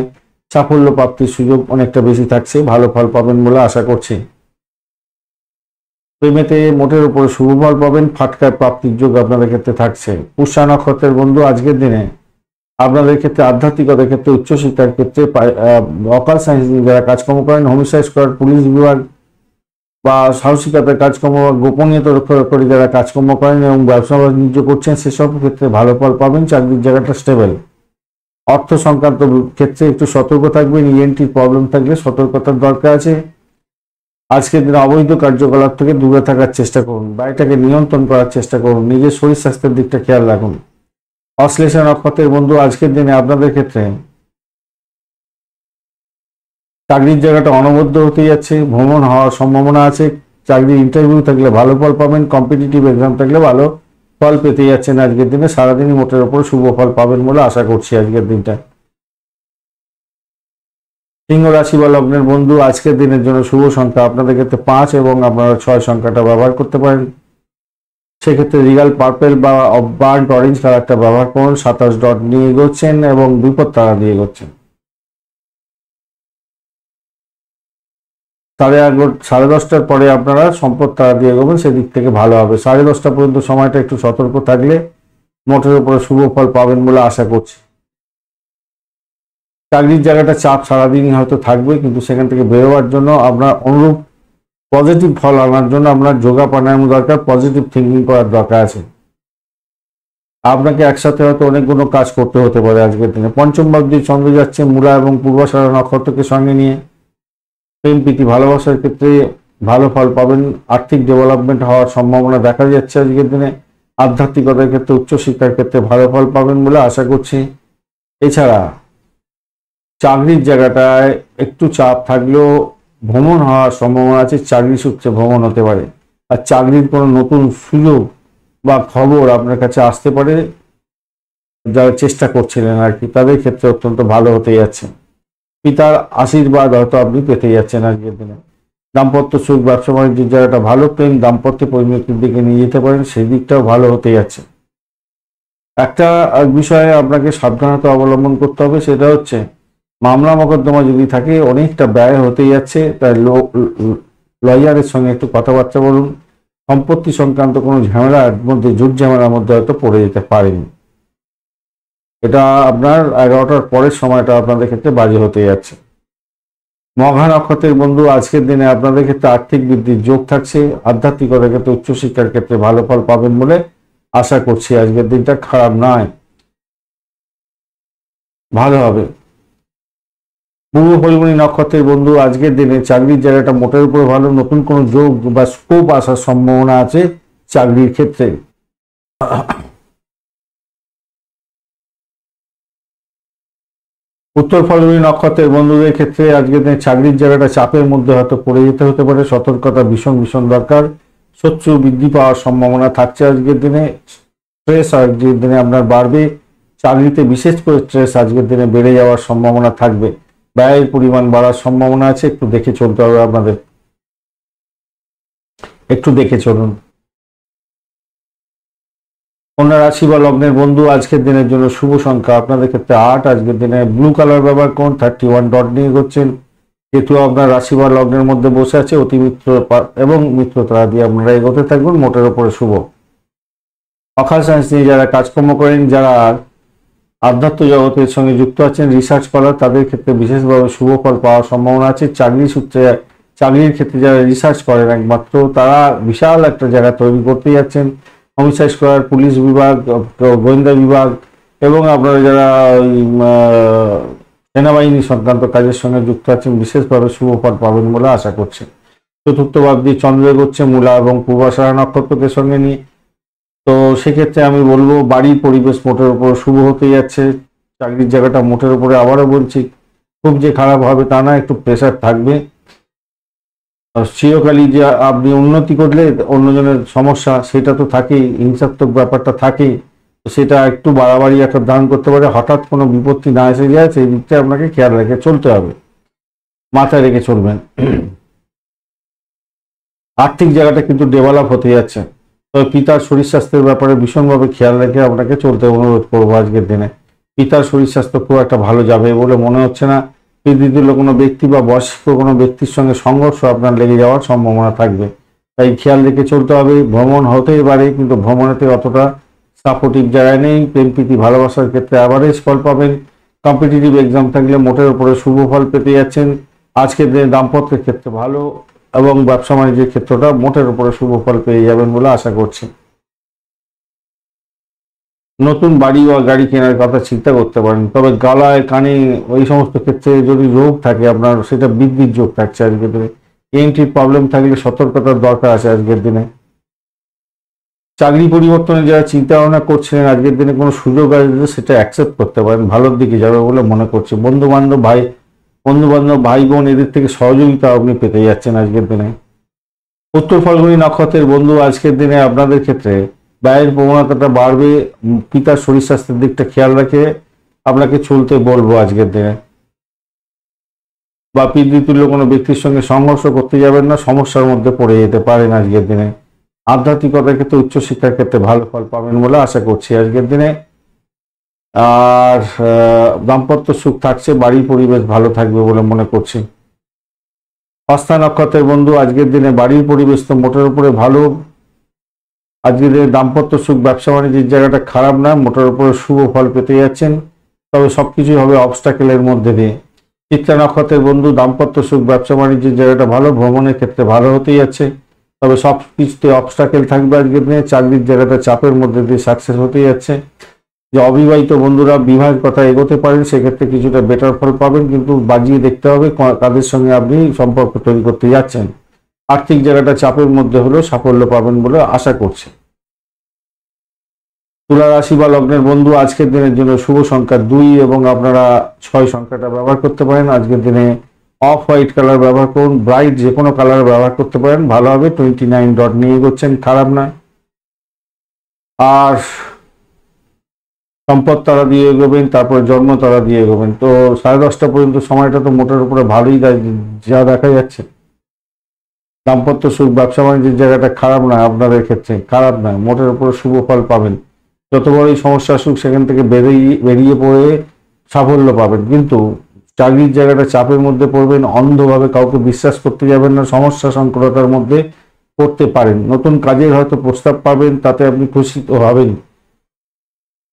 সাফল্য প্রাপ্তির সুযোগ অনেকটা বেশি থাকছে, ভালো ফল পাবেন বলে আশা করছি। প্রেমেতে মোটের উপরে শুভ ফল পাবেন, ফাটকার প্রাপ্তির যোগ আপনাদের ক্ষেত্রে থাকছে। পুষ্যা নক্ষত্রের বন্ধু, আজকের দিনে আপনাদের ক্ষেত্রে আধ্যাত্মিকতার ক্ষেত্রে, উচ্চশিক্ষার ক্ষেত্রে, অকাল সায়েন্স যারা কাজকর্ম করেন, হোমিসাইড স্কোয়াড, পুলিশ বিভাগ বা সাহসিকতার কাজকর্ম বা গোপনীয়তা রক্ষা করে যারা কাজকর্ম করেন এবং ব্যবসা বাণিজ্য করছেন, সেসব ক্ষেত্রে ভালো ফল পাবেন। চাকরির জায়গাটা স্টেবল। অর্থ সংক্রান্ত ক্ষেত্রে একটু সতর্ক থাকবেন, ইএনটির প্রবলেম থাকলে সতর্কতার দরকার আছে। আজকের দিনে অবৈধ কার্যকলাপ থেকে দূরে থাকার চেষ্টা করুন, বাড়িটাকে নিয়ন্ত্রণ করার চেষ্টা করুন, নিজের শরীর স্বাস্থ্যের দিকটা খেয়াল রাখুন। অশ্লেষা নক্ষত্রের বন্ধু, আজকের দিনে আপনাদের ক্ষেত্রে চাকরির জায়গাটা অনবদ্য হতে যাচ্ছে, ভ্রমণ হওয়ার সম্ভাবনা আছে। চাকরির ইন্টারভিউ থাকলে ভালো ফল পাবেন, কম্পিটিটিভ এক্সাম থাকলে ভালো ফল পেতে যাচ্ছেন আজকের দিনে। সারাদিনই মোটের ওপর শুভ ফল পাবেন বলে আশা করছি আজকের দিনটা। সিংহ রাশি বা লগ্নের বন্ধু, আজকের দিনের জন্য শুভ সংখ্যা আপনাদের ক্ষেত্রে 5 এবং আপনারা 6 সংখ্যাটা ব্যবহার করতে পারেন। সেক্ষেত্রে রিগাল পার্পেল বা বার্ন্ট অরেঞ্জ কালারটা ব্যবহার করুন। 27 ডট নিয়ে এগোচ্ছেন এবং বিপদ তারা দিয়ে এগোচ্ছেন। 10:30টার পরে আপনারা সম্পদ তারা দিয়ে এগোবেন, সেদিক থেকে ভালো হবে। 10:30টা পর্যন্ত সময়টা একটু সতর্ক থাকলে মোটের উপরে শুভ ফল পাবেন বলে আশা করছি। চাকরির জায়গাটা চাপ সারাদিনই হয়তো থাকবে, কিন্তু সেখান থেকে বেরোবার জন্য আপনার অনুরূপ পজিটিভ ফল আনার জন্য আপনার যোগা প্রাণায়াম দরকার, পজিটিভ থিঙ্কিং করার দরকার আছে। আপনাকে একসাথে হয়তো অনেকগুলো কাজ করতে হতে পারে আজকের দিনে। পঞ্চম ভাব দিয়ে চন্দ্র যাচ্ছে মূলা এবং পূর্বাষাঢ়া নক্ষত্রকে সঙ্গে নিয়ে। প্রেম প্রীতি ভালোবাসার ক্ষেত্রে ভালো ফল পাবেন, আর্থিক ডেভেলপমেন্ট হওয়ার সম্ভাবনা দেখা যাচ্ছে আজকের দিনে। আধ্যাত্মিকতার ক্ষেত্রে, উচ্চশিক্ষার ক্ষেত্রে ভালো ফল পাবেন বলে আশা করছি। এছাড়া চাকরির জায়গাটায় একটু চাপ থাকলেও ভ্রমণ হওয়ার সম্ভাবনা আছে, চাকরি সূত্রে ভ্রমণ হতে পারে। আর চাকরির কোনো নতুন সুযোগ বা খবর আপনার কাছে আসতে পারে, যারা চেষ্টা করছিলেন আর কি, তাদের ক্ষেত্রে অত্যন্ত ভালো হতে যাচ্ছে। পিতার আশীর্বাদ হয়তো আপনি পেতে যাচ্ছেন আজকের দিনে। দাম্পত্য সুখ, ব্যবসা বাণিজ্যের জায়গাটা ভালো, প্রেম দাম্পত্য পরিণতির দিকে নিয়ে যেতে পারেন, সেই দিকটাও ভালো হতে যাচ্ছে। একটা বিষয়ে আপনাকে সাবধানতা অবলম্বন করতে হবে, সেটা হচ্ছে মামলা মোকদ্দমা যদি থাকে অনেকটা ব্যয় হতে যাচ্ছে, তাই লয়ারের সঙ্গে একটু কথাবার্তা বলুন। সম্পত্তি সংক্রান্ত কোনো ঝামেলার মধ্যে, জুট ঝামেলার মধ্যে হয়তো পড়ে যেতে পারেন। এটা আপনার 11টার পরের সময়টা আপনাদের ক্ষেত্রে বাজে হতে যাচ্ছে। মঘা নক্ষত্রের বন্ধু, আজকের দিনে আপনাদের ক্ষেত্রে আর্থিক বৃদ্ধির যোগ থাকছে। আধ্যাত্মিকতার ক্ষেত্রে, উচ্চশিক্ষার ক্ষেত্রে ভালো ফল পাবেন বলে আশা করছি। আজকের দিনটা খারাপ নয়, ভালো হবে। পূর্ব ফাল্গুনী নক্ষত্রের বন্ধু আজকের দিনে চাকরির জায়গাটা মোটের উপর ভালো, নতুন কোনো যোগ বা স্কোপ আসার সম্ভাবনা আছে চাকরির ক্ষেত্রে। উত্তর ফাল্গুনী নক্ষত্রের বন্ধুদের ক্ষেত্রে আজকের দিনে চাকরির জায়গাটা চাপের মধ্যে হয়তো পড়ে যেতে হতে পারে, সতর্কতা ভীষণ ভীষণ দরকার। শত্রু বৃদ্ধি পাওয়ার সম্ভাবনা থাকছে আজকের দিনে। স্ট্রেস আজকের দিনে আপনার বাড়বে, চাকরিতে বিশেষ করে স্ট্রেস আজকের দিনে বেড়ে যাওয়ার সম্ভাবনা থাকবে, ব্যয়ের পরিমাণ বাড়ার সম্ভাবনা আছে, একটু দেখে চলতে হবে আপনাদের, একটু দেখে চলুন। কন্যা রাশি বা লগ্নের বন্ধু আজকের দিনের জন্য শুভ সংখ্যা আপনাদের ক্ষেত্রে 8, আজকের দিনে ব্লু কালার ব্যবহার করুন, 31 ডট নিয়ে করছেন। যেহেতু আপনার রাশি বা লগ্নের মধ্যে বসে আছে, অতি মিত্র এবং মিত্রতা দিয়ে আপনারা এগোতে থাকবেন, মোটের ওপরে শুভ। অকাল সায়েন্স নিয়ে যারা কাজকর্ম করেন, যারা আধ্যাত্ম জগতের সঙ্গে যুক্ত আছেন, রিসার্চ করার, তাদের ক্ষেত্রে বিশেষভাবে শুভ ফল পাওয়ার সম্ভাবনা আছে। চাকরি সূত্রে চাকরির ক্ষেত্রে যারা রিসার্চ করেন একমাত্র, তারা বিশাল একটা জায়গা তৈরি করতে যাচ্ছেন। হোমসাইড স্কোয়ার, পুলিশ বিভাগ, গোয়েন্দা বিভাগ এবং আপনারা যারা সেনাবাহিনী সংক্রান্ত কাজের সঙ্গে যুক্ত আছেন, বিশেষভাবে শুভ ফল পাবেন বলে আশা করছেন। চতুর্থ ভাব দিয়ে চন্দ্র এগোচ্ছে মূলা এবং পূর্বাষাঢ়া নক্ষত্রকে সঙ্গে নিয়ে। তো সেক্ষেত্রে আমি বলবো বাড়ির পরিবেশ মোটের উপর শুভ হতে যাচ্ছে। চাকরির জায়গাটা মোটের উপরে আবারও বলছি খুব যে খারাপ হবে তা না, একটু প্রেশার থাকবে। চিরকালই যে আপনি উন্নতি করলে অন্যজনের সমস্যা, সেটা তো থাকেই, হিংসাত্মক ব্যাপারটা থাকেই, সেটা একটু বাড়াবাড়ি একটা দান করতে পারে। হঠাৎ কোনো বিপত্তি না এসে যায়, সেই দিকটা আপনাকে খেয়াল রেখে চলতে হবে, মাথায় রেখে চলবেন। আর্থিক জায়গাটা কিন্তু ডেভেলপ হতে যাচ্ছে, তবে পিতার শরীর স্বাস্থ্যের ব্যাপারে ভীষণভাবে খেয়াল রেখে আপনাকে চলতে অনুরোধ করবো আজকের দিনে। পিতার শরীর স্বাস্থ্য খুব একটা ভালো যাবে বলে মনে হচ্ছে না। পিতৃতুল্য কোনো ব্যক্তি বা বয়স্ক কোনো ব্যক্তির সঙ্গে সংঘর্ষ আপনার লেগে যাওয়ার সম্ভাবনা থাকবে, তাই খেয়াল রেখে চলতে হবে। ভ্রমণ হতেই পারে, কিন্তু ভ্রমণেতে অতটা সাপোর্টিভ জায়গায় নেই। প্রেম প্রীতি ভালোবাসার ক্ষেত্রে অ্যাভারেজ ফল পাবেন। কম্পিটিটিভ এক্সাম থাকলে মোটের উপরে শুভ ফল পেতে যাচ্ছেন। আজকের দিনে দাম্পত্যের ক্ষেত্রে ভালো এবং ব্যবসা বাণিজ্যের ক্ষেত্রটা মোটের উপরে শুভ ফল পেয়ে যাবেন বলে আশা করছি। নতুন বাড়ি বা গাড়ি কেনার কথা চিন্তা করতে পারেন, তবে গলায় কানে ওই সমস্ত ক্ষেত্রে যদি রোগ থাকে আপনার, সেটা বৃদ্ধির যোগ থাকছে আজকের দিনে। এন্ট্রির প্রবলেম থাকলে সতর্কতার দরকার আছে আজকের দিনে। চাকরি পরিবর্তনে যারা চিন্তা ভাবনা করছিলেন, আজকের দিনে কোনো সুযোগ আসলে সেটা অ্যাকসেপ্ট করতে পারেন, ভালোর দিকে যাবে বলে মনে করছি। বন্ধু বান্ধব ভাই বোন এদের থেকে সহযোগিতা আপনি পেতে যাচ্ছেন আজকের দিনে। উত্তর ফাল্গুনী নক্ষত্রের বন্ধু আজকের দিনে আপনাদের ক্ষেত্রে ব্যয়ের প্রবণতাটা বাড়বে। পিতার শরীর স্বাস্থ্যের দিকটা খেয়াল রাখে আপনাকে চলতে বলবো আজকের দিনে। বা পিতৃতুল্য কোনো ব্যক্তির সঙ্গে সংঘর্ষ করতে যাবেন না, সমস্যার মধ্যে পড়ে যেতে পারেন আজকের দিনে। আধ্যাত্মিকতার ক্ষেত্রে উচ্চশিক্ষার ক্ষেত্রে ভালো ফল পাবেন বলে আশা করছি আজকের দিনে। আর দাম্পত্য সুখ থাকছে, বাড়ির পরিবেশ ভালো থাকবে বলে মনে করছি। হস্তা নক্ষত্রের বন্ধু আজকের দিনে বাড়ির পরিবেশ তো মোটের উপরে ভালো। আজকের দিনে দাম্পত্য সুখ, ব্যবসা বাণিজ্যের জায়গাটা খারাপ না, মোটের উপরে শুভ ফল পেতে যাচ্ছেন, তবে সবকিছুই হবে অবস্টাকেলের মধ্যে দিয়ে। চিত্রা নক্ষত্রের বন্ধু দাম্পত্য সুখ, ব্যবসা বাণিজ্যের জায়গাটা ভালো, ভ্রমণের ক্ষেত্রে ভালো হতে যাচ্ছে, তবে সব কিছুতে অবস্টাকেল থাকবে আজকের দিনে। চাকরির জায়গাটা চাপের মধ্যে দিয়ে সাকসেস হতে যাচ্ছে। যে অবিবাহিত বন্ধুরা বিবাহের কথা এগোতে পারেন, সেক্ষেত্রে কিছুটা বেটার ফল পাবেন, কিন্তু বাজিয়ে দেখতে হবে কাদের সঙ্গে আপনি সম্পর্ক তৈরি করতে যাচ্ছেন। আর্থিক জায়গাটা চাপের মধ্যে হলেও সাফল্য পাবেন বলে আশা করছি। তুলা রাশি বা লগ্নের বন্ধু আজকের দিনের জন্য শুভ সংখ্যা 2 এবং আপনারা 6 সংখ্যাটা ব্যবহার করতে পারেন। আজকের দিনে অফ হোয়াইট কালার ব্যবহার করুন, ব্রাইট যে কোনো কালার ব্যবহার করতে পারেন, ভালো হবে। 29 ডট নিয়ে করছেন, খারাপ না। আর সম্পদ তারা দিয়ে এগোবেন, তারপরে জন্ম তারা দিয়ে এগোবেন। তো 10:30 পর্যন্ত সময়টা তো মোটের উপরে ভালোই যা দেখা যাচ্ছে। দাম্পত্য সুখ, ব্যবসা বাণিজ্যের জায়গাটা খারাপ না, আপনাদের ক্ষেত্রে খারাপ নয়, মোটের উপরে শুভ ফল পাবেন। যত বড়ই সমস্যা আসুক সেখান থেকে বেরিয়ে পড়ে সাফল্য পাবেন, কিন্তু চাকরির জায়গাটা চাপের মধ্যে পড়বেন। অন্ধভাবে কাউকে বিশ্বাস করতে যাবেন না, সমস্যা সংকটতার মধ্যে পড়তে পারেন। নতুন কাজের হয়তো প্রস্তাব পাবেন, তাতে আপনি খুশি তো হবেন।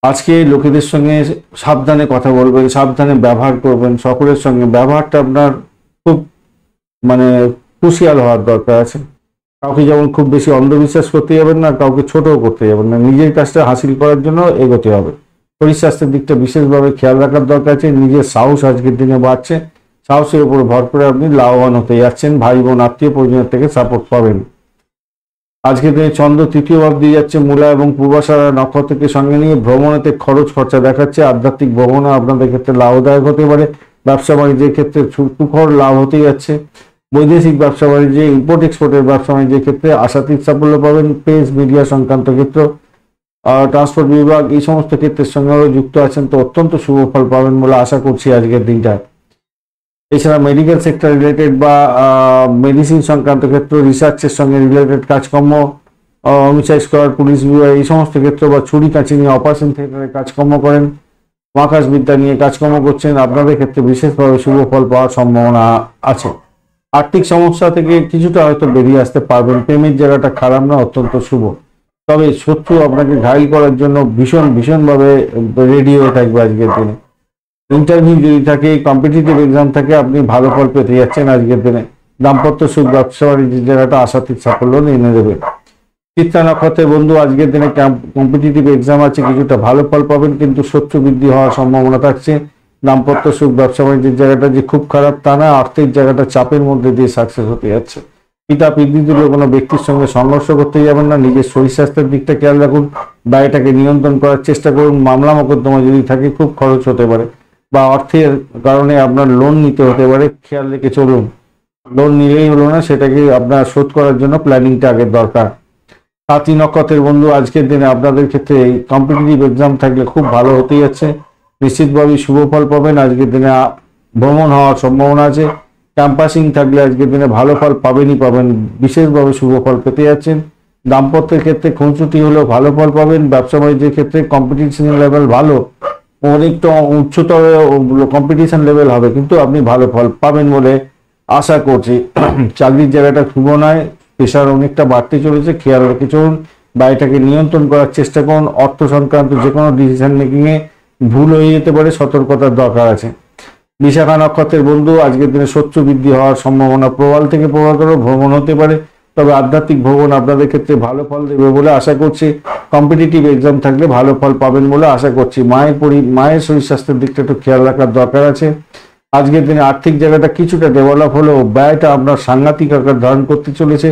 আজকে লোকেদের সঙ্গে সাবধানে কথা বলবেন, সাবধানে ব্যবহার করবেন, সকলের সঙ্গে ব্যবহারটা আপনার খুব ক্রুশিয়াল হওয়ার দরকার আছে। কাউকে যেমন খুব বেশি অন্ধবিশ্বাস করতে যাবেন না, কাউকে ছোটও করতে যাবেন না, নিজের কাজটা হাসিল করার জন্য এগোতে হবে। শরীর স্বাস্থ্যের দিকটা বিশেষভাবে খেয়াল রাখার দরকার আছে। নিজের সাহস আজকের দিনে বাড়ছে, সাহসের উপর ভর করে আপনি লাভবান হতে যাচ্ছেন। ভাই বোন আত্মীয় পরিজনের থেকে সাপোর্ট পাবেন। আজকে দিনে চন্দ্র তৃতীয় ভাব দিয়ে যাচ্ছে মূলা এবং পূর্বাষাঢ়া নক্ষত্রকে সঙ্গে নিয়ে ভ্রমণেতে খরচ খরচা দেখাচ্ছে। আধ্যাত্মিক ভ্রমণ আপনাদের ক্ষেত্রে লাভদায়ক হতে পারে। ব্যবসা বাণিজ্যের ক্ষেত্রে সুখর লাভ হতে যাচ্ছে। বৈদেশিক ব্যবসা বাণিজ্যে ইম্পোর্ট এক্সপোর্টের ব্যবসা বাণিজ্যের ক্ষেত্রে আশাতীত সাফল্য পাবেন। প্রেস মিডিয়া সংক্রান্ত ক্ষেত্র, ট্রান্সপোর্ট বিভাগ, এই সমস্ত ক্ষেত্রের সঙ্গে যুক্ত আছেন তো অত্যন্ত শুভ ফল পাবেন বলে আশা করছি আজকের দিনটা। এছাড়া মেডিকেল সেক্টর রিলেটেড বা মেডিসিন সংক্রান্ত ক্ষেত্র, রিসার্চের সঙ্গে রিলেটেড কাজকর্ম, হোমিসাইড স্কোয়াড, পুলিশ বিভাগ, এই সমস্ত ক্ষেত্র বা ছুরি কাঁচি নিয়ে অপারেশন থিয়েটারে কাজকর্ম করেন, মহাকাশ বিদ্যা নিয়ে কাজকর্ম করছেন, আপনাদের ক্ষেত্রে বিশেষভাবে শুভ ফল পাওয়ার সম্ভাবনা আছে। আর্থিক সমস্যা থেকে কিছুটা হয়তো বেরিয়ে আসতে পারবেন। প্রেমের জায়গাটা খারাপ না, অত্যন্ত শুভ। তবে শত্রু আপনাকে ঘায়ল করার জন্য ভীষণভাবে রেডি হয়ে থাকবে আজকের দিনে। ইন্টারভিউ যদি থাকে, কম্পিটিটিভ এক্সাম থাকে, আপনি ভালো ফল পেতে যাচ্ছেন আজকের দিনে। দাম্পত্য সুখ, ব্যবসা বাণিজ্যের জায়গাটা আশাতীত সাফল্য এনে দেবে। চিত্রা নক্ষত্রের বন্ধু আজকের দিনে কম্পিটিটিভ এক্সাম আছে, কিছুটা ভালো ফল পাবেন, কিন্তু শত্রু বৃদ্ধি হওয়ার সম্ভাবনা থাকছে। দাম্পত্য সুখ, ব্যবসা বাণিজ্যের জায়গাটা যে খুব খারাপ তা না, আর্থিক জায়গাটা চাপের মধ্যে দিয়ে সাকসেস হতে যাচ্ছে। পিতা পিতৃতুল্য কোনো ব্যক্তির সঙ্গে সংঘর্ষ করতে যাবেন না। নিজের শরীর স্বাস্থ্যের দিকটা খেয়াল রাখুন। ব্যয়টাকে নিয়ন্ত্রণ করার চেষ্টা করুন। মামলা মোকদ্দমা যদি থাকে খুব খরচ হতে পারে, বা অর্থের কারণে আপনার লোন নিতে হতে পারে, খেয়াল রেখে চলুন। লোন নিলেই হলো না, সেটাকে আপনার শোধ করার জন্য প্ল্যানিংটা আগে দরকার। সাথী নক্ষত্রের বন্ধু আজকের দিনে আপনাদের ক্ষেত্রে এই কম্পিটিটিভ এক্সাম থাকলে খুব ভালো হতে যাচ্ছে। নিশ্চিতভাবে শুভ ফল পাবেন। আজকের দিনে ভ্রমণ হওয়ার সম্ভাবনা আছে। ক্যাম্পাসিং থাকলে আজকের দিনে ভালো ফল পাবেন, বিশেষভাবে শুভ ফল পেতে যাচ্ছেন। দাম্পত্যের ক্ষেত্রে খুনসুটি হলেও ভালো ফল পাবেন। ব্যবসা বাণিজ্যের ক্ষেত্রে কম্পিটিশন লেভেল ভালো, অনেকটা উচ্চতর কম্পিটিশন লেভেল হবে, কিন্তু আপনি ভালো ফল পাবেন বলে আশা করছি। চাকরির জায়গাটা শুভ নয়, প্রেশার অনেকটা বাড়তে চলেছে, খেয়াল রেখে চলুন। বাড়িটাকে নিয়ন্ত্রণ করার চেষ্টা করুন। অর্থ সংক্রান্ত যে কোনো ডিসিশন মেকিংয়ে ভুল হয়ে যেতে পারে, সতর্কতার দরকার আছে। বিশাখা নক্ষত্রের বন্ধু আজকের দিনে শত্রু বৃদ্ধি হওয়ার সম্ভাবনা প্রবল থেকে প্রবলতর। ভ্রমণ হতে পারে, তবে আধ্যাত্মিক ভ্রমণ আপনাদের ক্ষেত্রে ভালো ফল দেবে বলে আশা করছি। কম্পিটিটিভ এক্সাম থাকলে ভালো ফল পাবেন বলে আশা করছি। মায়ের শরীর স্বাস্থ্যের দিকটা একটু খেয়াল রাখার দরকার আছে। আজকের দিনে আর্থিক জায়গাটা কিছুটা ডেভেলপ হলেও ব্যয়টা আপনার সাংঘাতিক আকার ধারণ করতে চলেছে।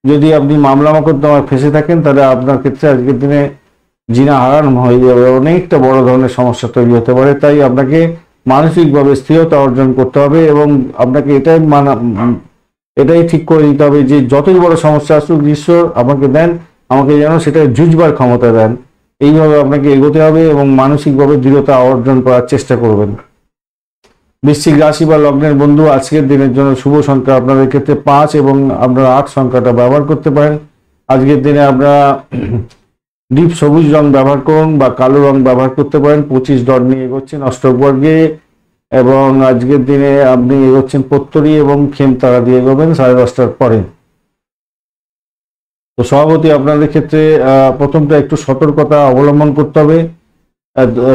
যদি আপনি মামলা মোকদ্দমায় ফেসে থাকেন, তাহলে আপনার ক্ষেত্রে আজকের দিনে জিনা হারান হয়ে যাবে, অনেকটা বড় ধরনের সমস্যা তৈরি হতে পারে। তাই আপনাকে মানসিকভাবে স্থিরতা অর্জন করতে হবে এবং আপনাকে এটাই ঠিক করে দিতে হবে যে যতই বড় সমস্যা আসুক, ঈশ্বর আমাকে দেন, আমাকে যেন সেটা জুঝবার ক্ষমতা দেন। এইভাবে আপনাকে এগোতে হবে এবং মানসিকভাবে দৃঢ়তা অর্জন করার চেষ্টা করবেন। বৃশ্চিক রাশি বা লগ্নের বন্ধু আজকের দিনের জন্য শুভ সংখ্যা আপনাদের ক্ষেত্রে 5 এবং আপনারা 8 সংখ্যাটা ব্যবহার করতে পারেন। আজকের দিনে আপনারা ডিপ সবুজ রং ব্যবহার করুন বা কালো রং ব্যবহার করতে পারেন। 25 ডট নিয়ে এগোচ্ছেন অষ্টক বর্গে, এবং আজকের দিনে আপনি এগোচ্ছেন পত্তরি এবং খেমতারা দিয়ে এগোবেন 10:30টার পরে। তো সভাপতি আপনাদের ক্ষেত্রে প্রথমটা একটু সতর্কতা অবলম্বন করতে হবে।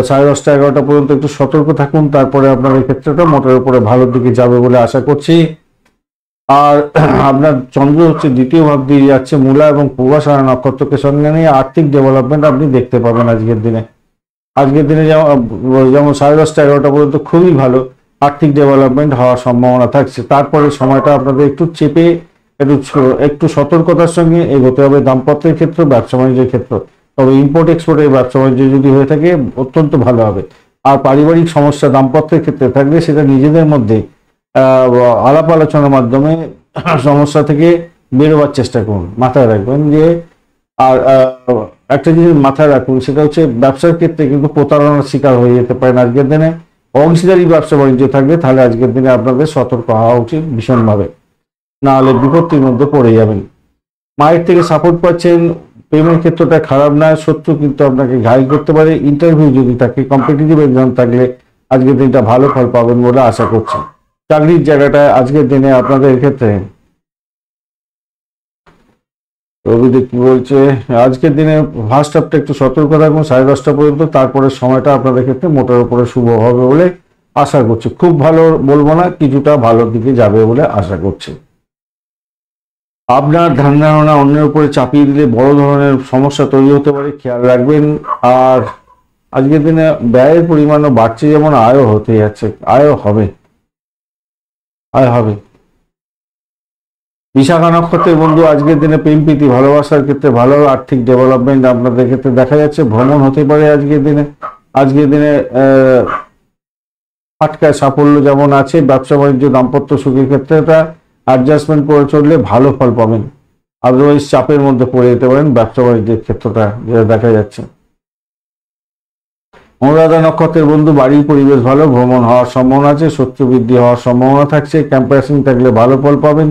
10:30 11টা পর্যন্ত একটু সতর্ক থাকুন, তারপরে আপনাদের ক্ষেত্রেটা মোটের উপরে ভালোর দিকে যাবে বলে আশা করছি। আর আপনার চন্দ্র হচ্ছে দ্বিতীয় ভাব দিয়ে যাচ্ছে মূলা এবং পূর্বাষাঢ়া নক্ষত্রকে সঙ্গে নিয়ে আর্থিক ডেভেলপমেন্ট আপনি দেখতে পাবেন আজকের দিনে। যেমন 10:30 11টা পর্যন্ত খুবই ভালো আর্থিক ডেভেলপমেন্ট হওয়ার সম্ভাবনা থাকছে। তারপরে সময়টা আপনাদের একটু চেপে একটু সতর্কতার সঙ্গে এগোতে হবে দাম্পত্যের ক্ষেত্রে, ব্যবসা বাণিজ্যের ক্ষেত্রে। তবে ইম্পোর্ট এক্সপোর্টের ব্যবসা বাণিজ্য যদি হয়ে থাকে অত্যন্ত ভালো হবে। আর পারিবারিক সমস্যা দাম্পত্যের ক্ষেত্রে থাকলে সেটা নিজেদের মধ্যে আলাপ আলোচনার মাধ্যমে সমস্যা থেকে বেরোবার চেষ্টা করুন। মাথায় রাখবেন যে, আর একটা জিনিস মাথায় রাখুন, সেটা হচ্ছে ব্যবসার ক্ষেত্রে কিন্তু প্রতারণার শিকার হয়ে যেতে পারেন আজকের দিনে। অংশীদারি ব্যবসা বাণিজ্য থাকবে, তাহলে আজকের দিনে আপনাদের সতর্ক হওয়া উচিত ভীষণভাবে, না হলে বিপত্তির মধ্যে পড়ে যাবেন। মায়ের থেকে সাপোর্ট পাচ্ছেন, প্রেমের ক্ষেত্রটা খারাপ না, শত্রু কিন্তু আপনাকে ঘায়ল করতে পারে। ইন্টারভিউ যদি থাকে, কম্পিটিটিভ এক্সাম থাকলে আজকের দিনটা ভালো ফল পাবেন বলে আশা করছি। চাকরির জায়গাটায় আজকের দিনে আপনাদের ক্ষেত্রে রবিদেব কি বলছে, আজকের দিনে ফার্স্ট হাফটা একটু সতর্ক থাকুন 10:30টা পর্যন্ত, তারপরে সময়টা আপনাদের ক্ষেত্রে মোটের উপরে শুভ হবে বলে আশা করছি। খুব ভালো বলবো না, কিছুটা ভালোর দিকে যাবে বলে আশা করছি। আপনার ধ্যান ধারণা অন্যের উপরে চাপিয়ে দিলে বড় ধরনের সমস্যা তৈরি হতে পারে, খেয়াল রাখবেন। আর আজকের দিনে ব্যয়ের পরিমাণও বাড়ছে, যেমন আয়ও হতে যাচ্ছে, আয়ও হবে। আয় হবে। বিশাখা নক্ষত্রের বন্ধু আজকের দিনে প্রেম প্রীতি ভালোবাসার ক্ষেত্রে ভালো, আর্থিক ডেভেলপমেন্ট আপনাদের ক্ষেত্রে দেখা যাচ্ছে। ভ্রমণ হতে পারে আজকের দিনে। আজকের দিনে ফাটকায় সাফল্য যেমন আছে, ব্যবসা বাণিজ্য দাম্পত্য সুখের ক্ষেত্রে এটা অ্যাডজাস্টমেন্ট করে চললে ভালো ফল পাবেন। আদারওয়াইজ চাপের মধ্যে পড়ে যেতে পারেন ব্যবসা বাণিজ্যের ক্ষেত্রটা, যেটা দেখা যাচ্ছে। অনুরাধা নক্ষত্রের বন্ধু বাড়ির পরিবেশ ভালো, ভ্রমণ হওয়ার সম্ভাবনা আছে, শত্রু বৃদ্ধি হওয়ার সম্ভাবনা থাকছে। ক্যাম্পাসিং থাকলে ভালো ফল পাবেন।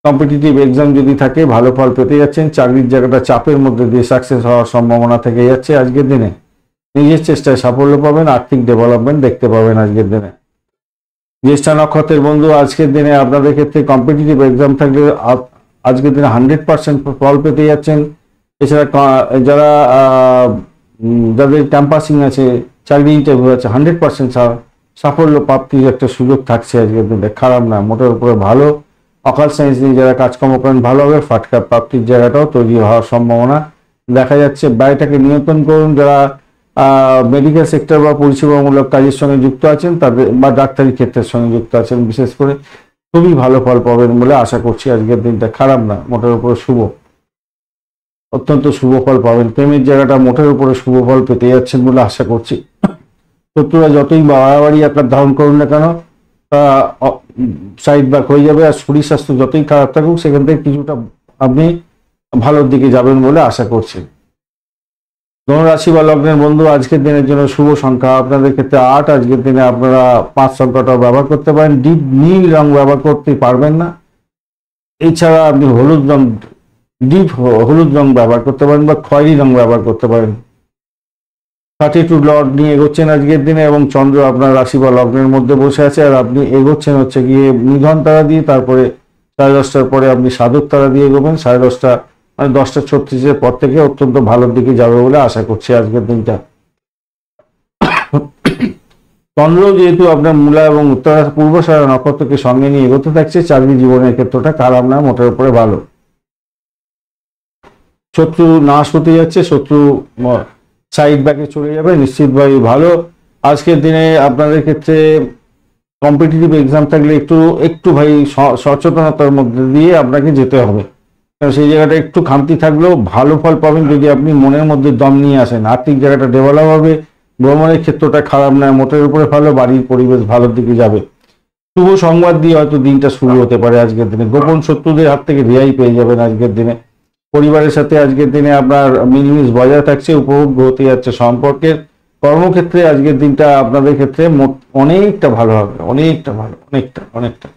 কম্পিটিটিভ এক্সাম যদি থাকে ভালো ফল পেতে যাচ্ছেন। চাকরির জায়গাটা চাপের মধ্যে দিয়ে সাকসেস হওয়ার সম্ভাবনা থেকে যাচ্ছে আজকের দিনে। নিজের চেষ্টায় সাফল্য পাবেন, আর্থিক ডেভেলপমেন্ট দেখতে পাবেন আজকের দিনে। জ্যেষ্ঠা নক্ষত্রের বন্ধু আজকের দিনে আপনাদের ক্ষেত্রে কম্পিটিটিভ এক্সাম থাকলে আজকের দিনে 100% ফল পেতে যাচ্ছেন। এছাড়া যারা যাদের ক্যাম্পাসিং আছে, চাকরি ইন্টারভিউ আছে, 100% সাফল্য প্রাপ্তির একটা সুযোগ থাকছে আজকের দিনে। খারাপ না, মোটের উপরে ভালো। অকাল সায়েন্স নিয়ে যারা কাজকর্ম করেন ভালো হবে। ফাটকা প্রাপ্তির জায়গাটাও তৈরি হওয়ার সম্ভাবনা দেখা যাচ্ছে। ব্যয়টাকে নিয়ন্ত্রণ করুন। যারা মেডিকেল সেক্টর বা পরিষেবামূলক কাজের সঙ্গে যুক্ত আছেন তাদের, বা ডাক্তারি ক্ষেত্রের সঙ্গে যুক্ত আছেন বিশেষ করে, খুবই ভালো ফল পাবেন বলে আশা করছি। আজকের দিনটা খারাপ না, মোটের উপরে শুভ, অত্যন্ত শুভ ফল পাবেন। প্রেমের জায়গাটা মোটের উপরে শুভ ফল পেতে যাচ্ছেন বলে আশা করছি। শত্রুরা যতই বাড়াবাড়ি আকার ধারণ করুন না কেন, তা সাইড ব্যাক হয়ে যাবে। আর শরীর স্বাস্থ্য যতই খারাপ থাকুক, সেখান থেকে কিছুটা আপনি ভালোর দিকে যাবেন বলে আশা করছি। ধনুরাশি বা লগ্নের বন্ধু আজকের দিনের জন্য শুভ সংখ্যা আপনাদের ক্ষেত্রে 8। আজকের দিনে আপনারা 5 সংখ্যাটা ব্যবহার করতে পারেন। ডিপ নীল রং ব্যবহার করতে পারবেন না। এছাড়া আপনি হলুদ রং, ডিপ হলুদ রং ব্যবহার করতে পারেন বা খয়েরি রং ব্যবহার করতে পারেন। 32 লর্ড নিয়ে এগোচ্ছেন আজকের দিনে, এবং চন্দ্র আপনার রাশি বা লগ্নের মধ্যে বসে আছে। আর আপনি এগোচ্ছেন হচ্ছে গিয়ে নিধন তারা দিয়ে, তারপরে 10:30টার পরে আপনি সাধক তারা দিয়ে এগোবেন। 10:30 মানে 10:36 পর থেকে অত্যন্ত ভালোর দিকে যাবে বলে আশা করছি আজকের দিনটা। চন্দ্র যেহেতু আপনার মূলা এবং উত্তরা পূর্বসারা নক্ষত্রকে সঙ্গে নিয়ে এগোতে থাকছে, চাকরি জীবনের ক্ষেত্রটা খারাপ না, মোটের উপরে ভালো। শত্রু নাশ হতে যাচ্ছে, শত্রু সাইড ব্যাকে চলে যাবে, নিশ্চিতভাবে ভালো। আজকের দিনে আপনাদের ক্ষেত্রে কম্পিটিটিভ এক্সাম থাকলে একটু ভাই সচেতনতার মধ্যে দিয়ে আপনাকে যেতে হবে। সেই জায়গাটা একটু খামতি থাকলেও ভালো ফল পাবেন যদি আপনি মনের মধ্যে দম নিয়ে আসেন। আর্থিক জায়গাটা ডেভেলপ হবে। ভ্রমণের ক্ষেত্রটা খারাপ নয়, মোটের উপরে ভালো। বাড়ির পরিবেশ ভালোর দিকে যাবে। শুভ সংবাদ দিয়ে হয়তো দিনটা শুরু হতে পারে আজকের দিনে। গোপন শত্রুদের হাত থেকে রেহাই পেয়ে যাবেন আজকের দিনে। পরিবারের সাথে আজকের দিনে আপনার মিলমিশ বজায় থাকছে, উপভোগ হতে যাচ্ছে সম্পর্কের। কর্মক্ষেত্রে আজকের দিনটা আপনাদের ক্ষেত্রে অনেকটা ভালো হবে, অনেকটা ভালো, অনেকটা।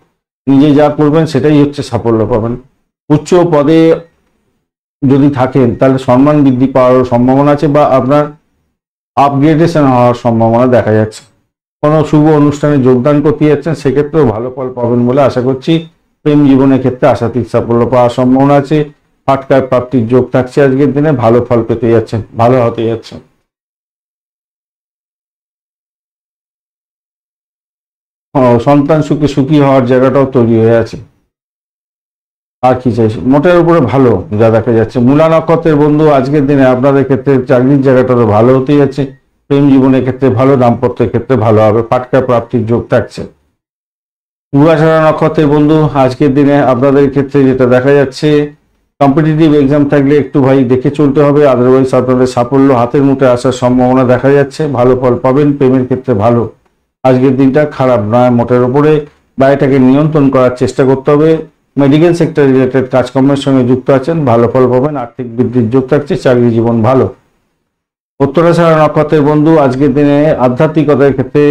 নিজে যা করবেন সেটাই হচ্ছে সাফল্য পাবেন। উচ্চ পদে যদি থাকেন তাহলে সম্মান বৃদ্ধি পাওয়ার সম্ভাবনা আছে, বা আপনার আপগ্রেডেশন হওয়ার সম্ভাবনা দেখা যাচ্ছে। কোনো শুভ অনুষ্ঠানে যোগদান করতে যাচ্ছেন, সেক্ষেত্রেও ভালো ফল পাবেন বলে আশা করছি। প্রেম জীবনের ক্ষেত্রে আশাতীত সাফল্য পাওয়ার সম্ভাবনা আছে। ফাটকার প্রাপ্তির যোগ থাকছে আজকের দিনে, ভালো ফল পেতে যাচ্ছেন, ভালো হতে যাচ্ছেন। সন্তান সুখী হওয়ার জায়গাটাও তৈরি হয়ে আছে। আর কি চাইছি, মোটের উপরে ভালো যা দেখা যাচ্ছে। মূলা নক্ষত্রের বন্ধু আজকের দিনে আপনাদের ক্ষেত্রে চাকরির জায়গাটা তো ভালো হতে যাচ্ছে। প্রেম জীবনের ক্ষেত্রে ভালো, দাম্পত্যের ক্ষেত্রে ভালো হবে। ফাটকা প্রাপ্তির যোগ থাকছে। পূর্বাষাঢ়া নক্ষত্রের বন্ধু আজকের দিনে আপনাদের ক্ষেত্রে যেটা দেখা যাচ্ছে, কম্পিটিটিভ এক্সাম থাকলে একটু ভাই দেখে চলতে হবে। আদারওয়াইজ আপনাদের সাফল্য হাতের মুঠে আসার সম্ভাবনা দেখা যাচ্ছে। ভালো ফল পাবেন। প্রেমের ক্ষেত্রে ভালো। আজকের দিনটা খারাপ নয়, মোটের উপরে। ব্যয়টাকে নিয়ন্ত্রণ করার চেষ্টা করতে হবে। মেডিকেল সেক্টর রিলেটেড কাজকর্মের সঙ্গে যুক্ত আছেন, ভালো ফল পাবেন। আর্থিক বৃদ্ধির যোগ থাকছে। চাকরি জীবন ভালো। উত্তরাষাঢ়া নক্ষত্রের বন্ধু আজকের দিনে আধ্যাত্মিকতার ক্ষেত্রে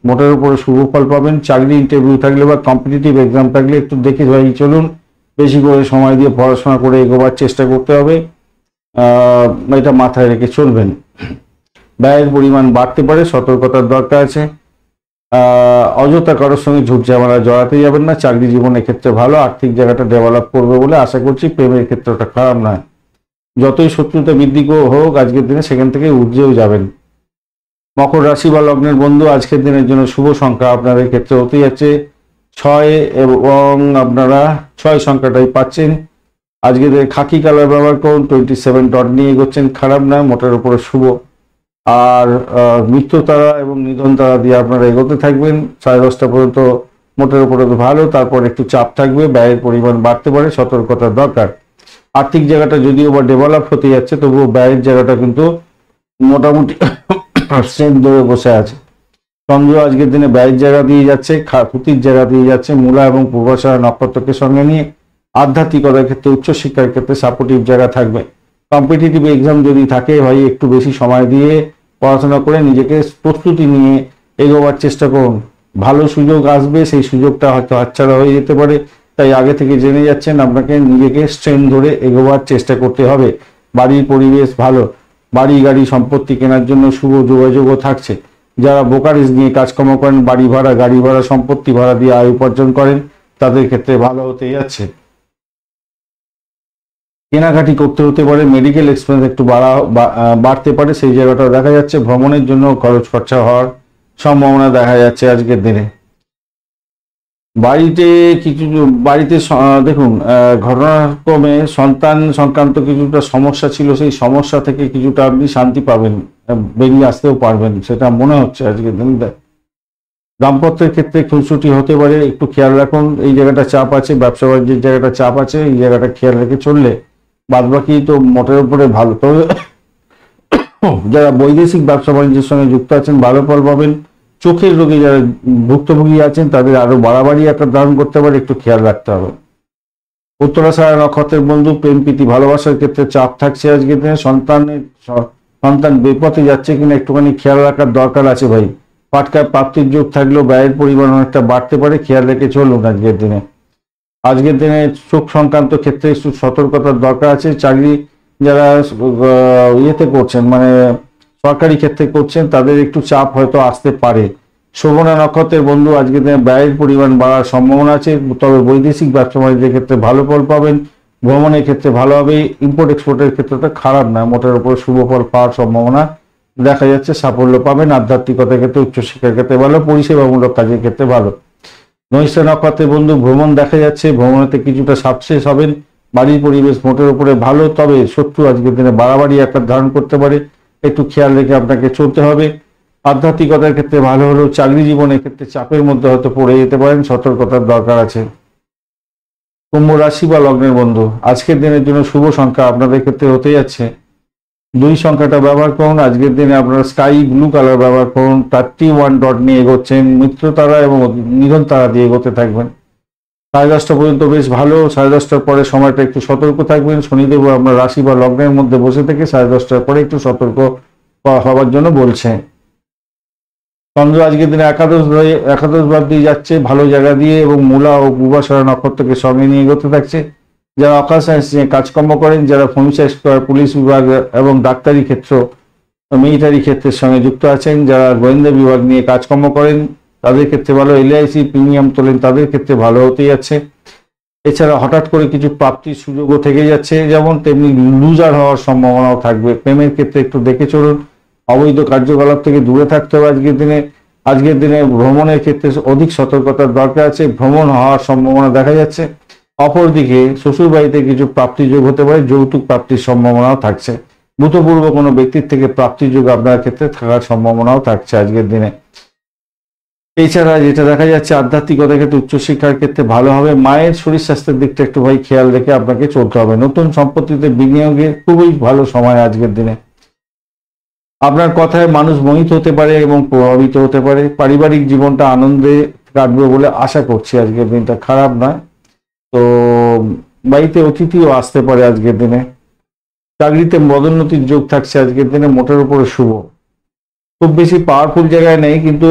মোটের উপরে শুভ ফল পাবেন। চাকরি ইন্টারভিউ থাকলে বা কম্পিটিটিভ এক্সাম থাকলে একটু দেখে ভাই চলুন। বেশি করে সময় দিয়ে পড়াশোনা করে এগোবার চেষ্টা করতে হবে, এটা মাথায় রেখে চলবেন। ব্যয়ের পরিমাণ বাড়তে পারে, সতর্কতার দরকার আছে। অযথা কারোর সঙ্গে ঝুট ঝামেলা জড়াতে যাবেন না। চাকরি জীবনের ক্ষেত্রে ভালো। আর্থিক জায়গাটা ডেভেলপ করবে বলে আশা করছি। প্রেমের ক্ষেত্রটা খারাপ নয়। যতই শত্রুতা বৃদ্ধি হোক আজকের দিনে, সেখান থেকে ঊর্ধ্বেও যাবেন। মকর রাশি বা লগ্নের বন্ধু আজকের দিনের জন্য শুভ সংখ্যা আপনাদের ক্ষেত্রে হতে যাচ্ছে 6, এবং আপনারা 6 সংখ্যাটাই পাচ্ছেন। আজকে খাকি কালার ব্যবহার করুন। 27 ডট নিয়ে এগোচ্ছেন, খারাপ নয়, মোটের উপরে শুভ। আর মৃত্যু তারা এবং নিধন তারা দিয়ে আপনারা এগোতে থাকবেন। 10:30 পর্যন্ত মোটের উপরে ভালো, তারপর একটু চাপ থাকবে, ব্যয়ের পরিমাণ বাড়তে পারে, সতর্কতার দরকার। আর্থিক জায়গাটা যদিও বা ডেভেলপ হতে যাচ্ছে, তবুও ব্যয়ের জায়গাটা কিন্তু মোটামুটি স্ট্রেন্থ ধরে বসে আছে। চন্দ্র আজকের দিনে ব্যয়ের জায়গা দিয়ে যাচ্ছে, ক্ষতির জায়গা দিয়ে যাচ্ছে, মূলা এবং পূর্বাশারা নক্ষত্রকে সঙ্গে নিয়ে আধ্যাত্মিকতার ক্ষেত্রে, উচ্চশিক্ষার ক্ষেত্রে সাপোর্টিভ জায়গা থাকবে। কম্পিটিটিভ এক্সাম যদি থাকে ভাই, একটু বেশি সময় দিয়ে পড়াশোনা করে নিজেকে প্রস্তুতি নিয়ে এগোবার চেষ্টা করুন। ভালো সুযোগ আসবে, সেই সুযোগটা হয়তো হাতছাড়া হয়ে যেতে পারে, তাই আগে থেকে জেনে যাচ্ছেন, আপনাকে নিজেকে স্ট্রেন্থ ধরে এগোবার চেষ্টা করতে হবে। বাড়ির পরিবেশ ভালো, বাড়ি গাড়ি সম্পত্তি কেনার জন্য শুভ যোগাযোগও থাকছে। যারা ব্রোকারেজ নিয়ে কাজকর্ম করেন, বাড়ি ভাড়া, গাড়ি ভাড়া, সম্পত্তি ভাড়া দিয়ে আয় উপার্জন করেন, তাদের ক্ষেত্রে ভালো হতে যাচ্ছে। কেনাকাটি করতে হতে পারে, মেডিকেল এক্সপেন্স একটু বাড়তে পারে, সেই জায়গাটাও দেখা যাচ্ছে। ভ্রমণের জন্য খরচ খরচা হওয়ার সম্ভাবনা দেখা যাচ্ছে আজকের দিনে। বাড়িতে দেখুন, ঘটনাক্রমে সন্তান সংক্রান্ত কিছুটা সমস্যা ছিল, সেই সমস্যা থেকে কিছুটা আপনি শান্তি পাবেন, বেরিয়ে আসতেও পারবেন, সেটা মনে হচ্ছে আজকের দিনে। দাম্পত্যের ক্ষেত্রে খুনসুটি হতে পারে, একটু খেয়াল রাখুন। এই জায়গাটা চাপ আছে, ব্যবসা বাণিজ্যের জায়গাটা চাপ আছে, এই জায়গাটা খেয়াল রেখে চললে বাদবাকি তো মোটের উপরে ভালো। তবে যারা বৈদেশিক ব্যবসা বাণিজ্যের সঙ্গে যুক্ত আছেন, ভালো ফল পাবেন। চোখের রোগে যারা ভুক্তভোগী আছেন, তাদের আরো বাড়াবাড়ি একটা ধারণ করতে পারে, একটু খেয়াল রাখতে হবে। উত্তরাষাঢ়া নক্ষত্রের বন্ধু, প্রেম প্রীতি ভালোবাসার ক্ষেত্রে চাপ থাকছে আজকের দিনে। সন্তান বিপথে যাচ্ছে কিনা একটুখানি খেয়াল রাখার দরকার আছে ভাই। পাটকায় প্রাপ্তির যোগ থাকলেও ব্যয়ের পরিমাণ অনেকটা বাড়তে পারে, খেয়াল রেখে চলুন আজকের দিনে। আজকের দিনে চোখ সংক্রান্ত ক্ষেত্রে একটু সতর্কতার দরকার আছে। চাকরি যারা ইয়েতে করছেন, মানে সরকারি ক্ষেত্রে করছেন, তাদের একটু চাপ হয়তো আসতে পারে। শোভনা নক্ষত্রের বন্ধু, আজকের দিনে ব্যয়ের পরিমাণ বাড়ার সম্ভাবনা আছে, তবে বৈদেশিক ব্যবসা বাণিজ্যের ক্ষেত্রে ভালো ফল পাবেন। ভ্রমণের ক্ষেত্রে ভালো হবে, ইম্পোর্ট এক্সপোর্টের ক্ষেত্রে খারাপ না, মোটের উপর শুভ ফল পাওয়ার সম্ভাবনা দেখা যাচ্ছে, সাফল্য পাবেন। আধ্যাত্মিকতার ক্ষেত্রে, উচ্চশিক্ষার ক্ষেত্রে ভালো, পরিষেবামূলক কাজের ক্ষেত্রে ভালো। ধনিষ্ঠা নক্ষত্রের বন্ধু, ভ্রমণ দেখা যাচ্ছে, ভ্রমণেতে কিছুটা সাকসেস হবেন। বাড়ির পরিবেশ মোটের উপরে ভালো, তবে শত্রু আজকের দিনে বাড়াবাড়ি একটা ধারণ করতে পারে, একটু খেয়াল রেখে আপনাকে চলতে হবে। আধ্যাত্মিকতার ক্ষেত্রে ভালো হলেও চাকরি জীবনের ক্ষেত্রে চাপের মধ্যে হয়তো পড়ে যেতে পারেন, সতর্কতার দরকার আছে। কুম্ভ রাশি বা লগ্নের বন্ধু, আজকের দিনের জন্য শুভ সংখ্যা আপনাদের ক্ষেত্রে হতে যাচ্ছে 2 সংখ্যাটা ব্যবহার করুন। আজকের দিনে আপনারা স্কাই ব্লু কালার ব্যবহার করুন। 31 ডট নিয়ে এগোচ্ছেন, মিত্র তারা এবং নিধন তারা দিয়ে এগোতে থাকবেন। 10:30 পর্যন্ত বেশ ভালো, 10:30টার পরে সময়টা একটু সতর্ক থাকবেন। শনিদেব আপনার রাশি বা লগ্নের মধ্যে বসে থেকে 10:30টার পরে একটু সতর্ক হওয়ার জন্য বলছে। চন্দ্র আজকের দিনে একাদশ ভাব দিয়ে যাচ্ছে, ভালো জায়গা দিয়ে, এবং মূলা ও পূর্বাষাঢ়া নক্ষত্রকে সঙ্গে নিয়ে এগোতে থাকছে। যারা অকাল সায়েন্স নিয়ে কাজকর্ম করেন, যারা হোমিসাইড পুলিশ বিভাগ এবং ডাক্তারি ক্ষেত্র, মিলিটারি ক্ষেত্রের সঙ্গে যুক্ত আছেন, যারা গোয়েন্দা বিভাগ নিয়ে কাজকর্ম করেন, তাদের ক্ষেত্রে ভালো। LIC প্রিমিয়াম তোলেন, তাদের ক্ষেত্রে ভালো হতে যাচ্ছে। এছাড়া হঠাৎ করে কিছু প্রাপ্তির সুযোগও থেকে যাচ্ছে, যেমন তেমনি লুজার হওয়ার সম্ভাবনাও থাকবে। প্রেমের ক্ষেত্রে একটু দেখে চলুন, অবৈধ কার্যকলাপ থেকে দূরে থাকতে হবে আজকের দিনে। ভ্রমণের ক্ষেত্রে অধিক সতর্কতার দরকার আছে, ভ্রমণ হওয়ার সম্ভাবনা দেখা যাচ্ছে। অপরদিকে শ্বশুর বাড়িতে কিছু প্রাপ্তির যোগ হতে পারে, যৌতুক প্রাপ্তির সম্ভাবনাও থাকছে। ভূতপূর্ব কোনো ব্যক্তির থেকে প্রাপ্তির যোগ আপনার ক্ষেত্রে থাকার সম্ভাবনাও থাকছে আজকের দিনে। এছাড়া যেটা দেখা যাচ্ছে, আধ্যাত্মিকতার ক্ষেত্রে, উচ্চশিক্ষার ক্ষেত্রে ভালো হবে। মায়ের শরীর স্বাস্থ্যের দিকটা একটু ভাই খেয়াল রেখে আপনাকে চলতে হবে। নতুন সম্পত্তিতে বিনিয়োগে খুবই ভালো সময় আজকের দিনে। আপনার কথায় মানুষ মোহিত হতে পারে এবং প্রভাবিত হতে পারে। পারিবারিক জীবনটা আনন্দে কাটবে বলে আশা করছি, আজকের দিনটা খারাপ নয়। তো বাড়িতে অতিথিও আসতে পারে আজকের দিনে। চাকরিতে পদোন্নতির যোগ থাকছে আজকের দিনে, মোটের উপরে শুভ। খুব বেশি পাওয়ারফুল জায়গায় নেই, কিন্তু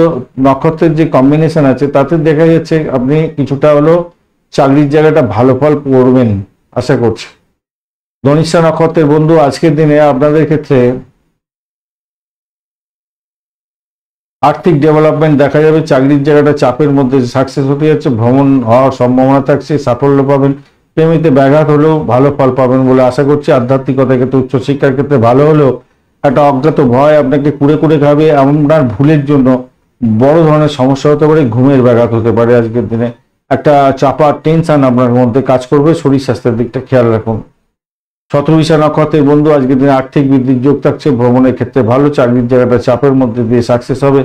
নক্ষত্রের যে কম্বিনেশন আছে তাতে দেখা যাচ্ছে আপনি কিছুটা হলো চাকরির জায়গাটা ভালো ফল করবেন আশা করছি। ধনিষ্ঠা নক্ষত্রের বন্ধু, আজকের দিনে আপনাদের ক্ষেত্রে আর্থিক ডেভেলপমেন্ট দেখা যাবে। চাকরির জায়গাটা চাপের মধ্যে সাকসেস হতে যাচ্ছে, ভ্রমণ হওয়ার সম্ভাবনা থাকছে, সাফল্য পাবেন। প্রেমিতে ব্যাঘাত হলেও ভালো ফল পাবেন বলে আশা করছি। আধ্যাত্মিকতার ক্ষেত্রে, উচ্চশিক্ষার ক্ষেত্রে ভালো হলেও একটা অজ্ঞাত ভয় আপনাকে কুড়ে কুড়ে খাবে। আপনার ভুলের জন্য বড় ধরনের সমস্যা হতে পারে, ঘুমের ব্যাঘাত হতে পারে আজকের দিনে। একটা চাপা টেনশন আপনার মধ্যে কাজ করবে, শরীর স্বাস্থ্যের দিকটা খেয়াল রাখুন। শতভিষা নক্ষত্রের বন্ধু, আজকের দিনে আর্থিক বৃদ্ধির যোগ থাকছে, ভ্রমণের ক্ষেত্রে ভালো। চাকরির জায়গাটা চাপের মধ্যে দিয়ে সাকসেস হবে।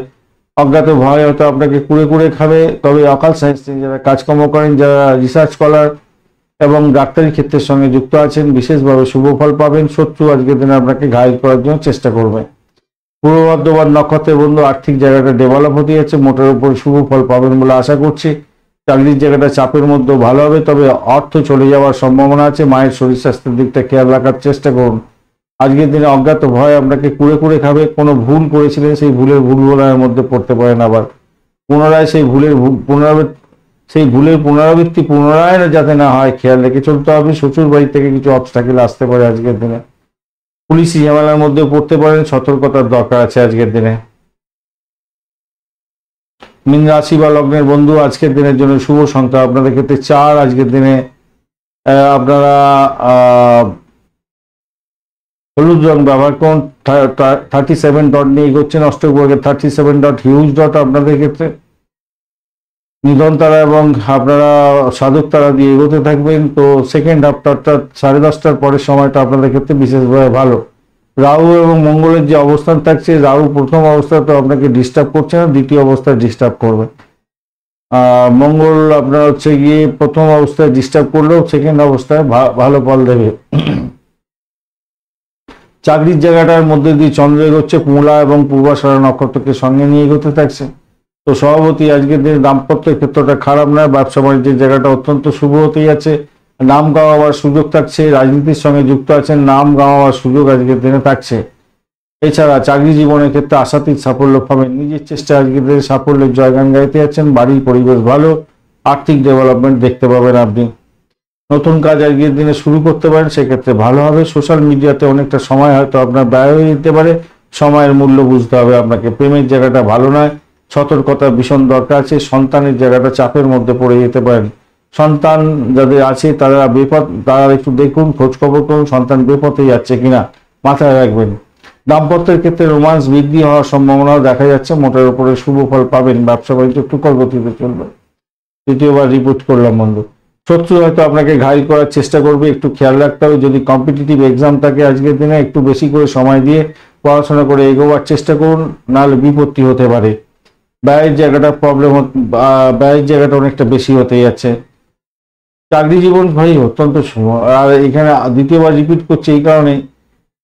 অজ্ঞাত ভয় হয়তো আপনাকে কুড়ে কুড়ে খাবে, তবে অকাল সায়েন্স নিয়ে যারা কাজকর্ম করেন, যারা রিসার্চ স্কলার এবং ডাক্তারি ক্ষেত্রের সঙ্গে যুক্ত আছেন, বিশেষভাবে শুভ ফল পাবেন। শত্রু আজকের দিনে আপনাকে ঘায়েল করার জন্য চেষ্টা করবে। পূর্ব বর্ধমান নক্ষত্রের বন্ধু আর্থিক জায়গাটা ডেভেলপ হতে যাচ্ছে, মোটের উপর শুভ ফল পাবেন বলে আশা করছি। চাকরির জায়গাটা চাপের মধ্যে ভালো হবে, তবে অর্থ চলে যাওয়ার সম্ভাবনা আছে। মায়ের শরীর স্বাস্থ্যের দিকটা খেয়াল রাখার চেষ্টা করুন। আজকের দিনে অজ্ঞাত ভয় আপনাকে কুড়ে কুড়ে খাবে। কোনো ভুল করেছিলেন, সেই ভুলের ভুলভোলার মধ্যে পড়তে পারেন, আবার পুনরায় সেই ভুলের পুনরাবৃত্তি পুনরায় যাতে না হয় খেয়াল রেখে চলতে হবে। শ্বশুর বাড়ি থেকে কিছু অবস্টাকেল আসতে পারে আজকের দিনে। পুলিশি ঝামেলার মধ্যে পড়তে পারেন, সতর্কতার দরকার আছে আজকের দিনে। মীন রাশি বা লগ্নের বন্ধু আজকের দিনের জন্য শুভ সংখ্যা আপনাদের ক্ষেত্রে 4। আজকের দিনে আপনারা হলুদ রং ব্যবহার করুন। 37 ডট নিয়ে এগোচ্ছেন। অষ্টগ্রহের 37 ডট হিউজ ডট আপনাদের ক্ষেত্রে। নিধন তারা এবং আপনারা সাধক তারা দিয়ে এগোতে থাকবেন। তো সেকেন্ড হাফটা অর্থাৎ 10:30টার পরের সময়টা আপনাদের ক্ষেত্রে বিশেষভাবে ভালো। রাহু এবং মঙ্গলের যে অবস্থান থাকছে, রাহু প্রথম অবস্থায় তো আপনাকে ডিস্টার্ব করছে না, দ্বিতীয় অবস্থায় ডিস্টার্ব করবে। মঙ্গল আপনার হচ্ছে গিয়ে প্রথম অবস্থায় ডিস্টার্ব করলেও সেকেন্ড অবস্থায় ভালো ফল দেবে। চাকরির জায়গাটার মধ্যে দিয়ে চন্দ্র এগোচ্ছে, মূলা এবং পূর্বাষাঢ়া নক্ষত্রকে সঙ্গে নিয়ে এগোতে থাকছে। তো সভাপতি আজকের দিনে দাম্পত্যের ক্ষেত্রটা খারাপ নয়, ব্যবসা বাণিজ্যের জায়গাটা অত্যন্ত শুভ হতেই আছে। নাম গাওয়ার সুযোগ থাকছে। রাজনীতির সঙ্গে যুক্ত আছেন, নাম গাওয়ার সুযোগ আজকের দিনে থাকছে। এছাড়া চাকরি জীবনের ক্ষেত্রে আশাতীত সাফল্য পাবেন। নিজের চেষ্টায় আজকের দিনে সাফল্যের জয়গান গাইতে যাচ্ছেন। বাড়ির পরিবেশ ভালো, আর্থিক ডেভেলপমেন্ট দেখতে পাবেন আপনি। নতুন কাজ আজকের দিনে শুরু করতে পারেন, সেক্ষেত্রে ভালো হবে। সোশ্যাল মিডিয়াতে অনেকটা সময় হয়তো আপনার ব্যয় হয়ে যেতে পারে, সময়ের মূল্য বুঝতে হবে আপনাকে। প্রেমের জায়গাটা ভালো নয়, সতর্কতা ভীষণ দরকার আছে। সন্তানের জায়গাটা চাপের মধ্যে পড়ে যেতে পারেন। সন্তান যাদের আছে তারা বেপথ, তারা একটু দেখুন, খোঁজ খবর করুন সন্তান বেপথে যাচ্ছে কিনা, মাথায় রাখবেন। দাম্পত্যের ক্ষেত্রে রোমান্স বৃদ্ধি হওয়ার সম্ভাবনাও দেখা যাচ্ছে, মোটের উপরে শুভ ফল পাবেন। ব্যবসা বাণিজ্য টুকর গতিতে চলবে। দ্বিতীয়বার রিপোর্ট করলাম বন্ধু। শত্রু হয়তো আপনাকে ঘায়েল করার চেষ্টা করবে, একটু খেয়াল রাখতে হবে। যদি কম্পিটিটিভ এক্সাম থাকে আজকের দিনে, একটু বেশি করে সময় দিয়ে পড়াশোনা করে এগোবার চেষ্টা করুন, নাহলে বিপত্তি হতে পারে। ব্যয়ের জায়গাটা ব্যয়ের জায়গাটা অনেকটা বেশি হতে যাচ্ছে। চাকরি জীবন ভাই অত্যন্ত শুভ। আর এখানে দ্বিতীয়বার রিপিট করছে এই কারণে,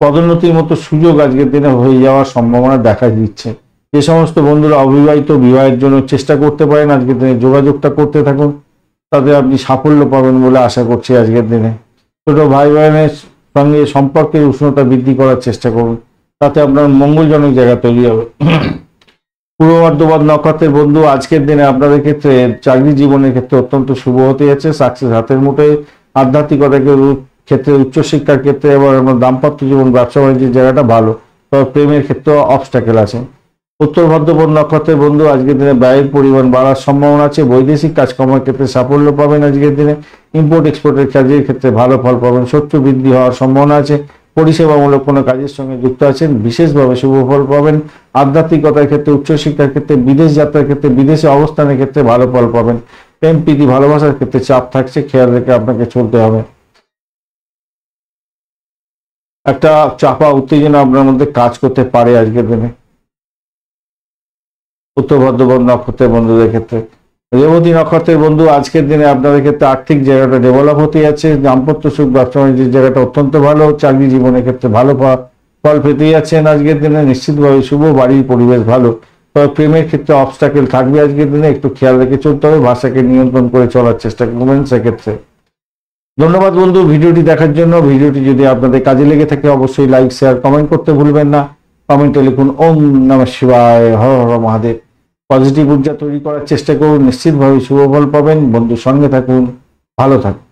পদোন্নতির মতো সুযোগ আজকের দিনে হয়ে যাওয়ার সম্ভাবনা দেখা দিচ্ছে। যে সমস্ত বন্ধুরা অবিবাহিত, বিবাহের জন্য চেষ্টা করতে পারেন, আজকের দিনে যোগাযোগটা করতে থাকুন, তাতে আপনি সাফল্য পাবেন বলে আশা করছি আজকের দিনে। ছোট ভাই বোনের সঙ্গে সম্পর্কের উষ্ণতা বৃদ্ধি করার চেষ্টা করুন, তাতে আপনার মঙ্গলজনক জায়গা তৈরি হবে। পূর্ব বর্ধমান নক্ষত্রের বন্ধু আজকের দিনে আপনাদের ক্ষেত্রে চাকরি জীবনের ক্ষেত্রে অত্যন্ত শুভ হতে যাচ্ছে। সাকসেস হাতের মুঠোয়। আধ্যাত্মিকতার ক্ষেত্রে, উচ্চশিক্ষার ক্ষেত্রে এবং আপনার দাম্পত্য জীবন, ব্যবসা বাণিজ্যের জায়গাটা ভালো, তবে প্রেমের ক্ষেত্রে অবস্টাকেল আছে। উত্তর ভাদ্রপদ নক্ষত্রের বন্ধু আজকের দিনে ব্যয়ের পরিমাণ বাড়ার সম্ভাবনা আছে। বৈদেশিক কাজকর্মের ক্ষেত্রে সাফল্য পাবেন আজকের দিনে। ইম্পোর্ট এক্সপোর্টের কাজের ক্ষেত্রে ভালো ফল পাবেন। শত্রু বৃদ্ধি হওয়ার সম্ভাবনা আছে। পরিষেবামূলক কোনো কাজের সঙ্গে যুক্ত আছেন, বিশেষভাবে শুভ ফল পাবেন। আধ্যাত্মিকতার ক্ষেত্রে, উচ্চশিক্ষার ক্ষেত্রে, বিদেশ যাত্রার ক্ষেত্রে, বিদেশে অবস্থানের ক্ষেত্রে ভালো ফল পাবেন। প্রেম প্রীতি ভালোবাসার ক্ষেত্রে চাপ থাকছে, খেয়াল রেখে আপনাকে চলতে হবে। একটা চাপা উত্তেজনা আপনার মধ্যে কাজ করতে পারে আজকের দিনে উত্তর ভাদ্রপদ নক্ষত্রের বন্ধুদের ক্ষেত্রে। রেবতী নক্ষত্রের বন্ধু আজকের দিনে আপনাদের ক্ষেত্রে আর্থিক জায়গাটা ডেভেলপ হতে যাচ্ছে। দাম্পত্য সুখ, ব্যবসা বাণিজ্যের জায়গাটা অত্যন্ত ভালো। চাকরি জীবনের ক্ষেত্রে ভালো ফল পেতে যাচ্ছেন আজকের দিনে, নিশ্চিতভাবে শুভ। বাড়ির পরিবেশ ভালো, তবে প্রেমের ক্ষেত্রে অবস্টাকেল থাকবে আজকের দিনে, একটু খেয়াল রেখে চলতে হবে। ভাষাকে নিয়ন্ত্রণ করে চলার চেষ্টা করবেন সেক্ষেত্রে। ধন্যবাদ বন্ধু ভিডিওটি দেখার জন্য। ভিডিওটি যদি আপনাদের কাজে লেগে থাকে অবশ্যই লাইক, শেয়ার, কমেন্ট করতে ভুলবেন না। কমেন্টে লিখুন ওম নমঃ শিবায়, হর হর মহাদেব। পজিটিভ ঊর্জা তৈরি করার চেষ্টা করুন, নিশ্চিতভাবে শুভ ফল পাবেন। বন্ধুর সঙ্গে থাকুন, ভালো থাকুন।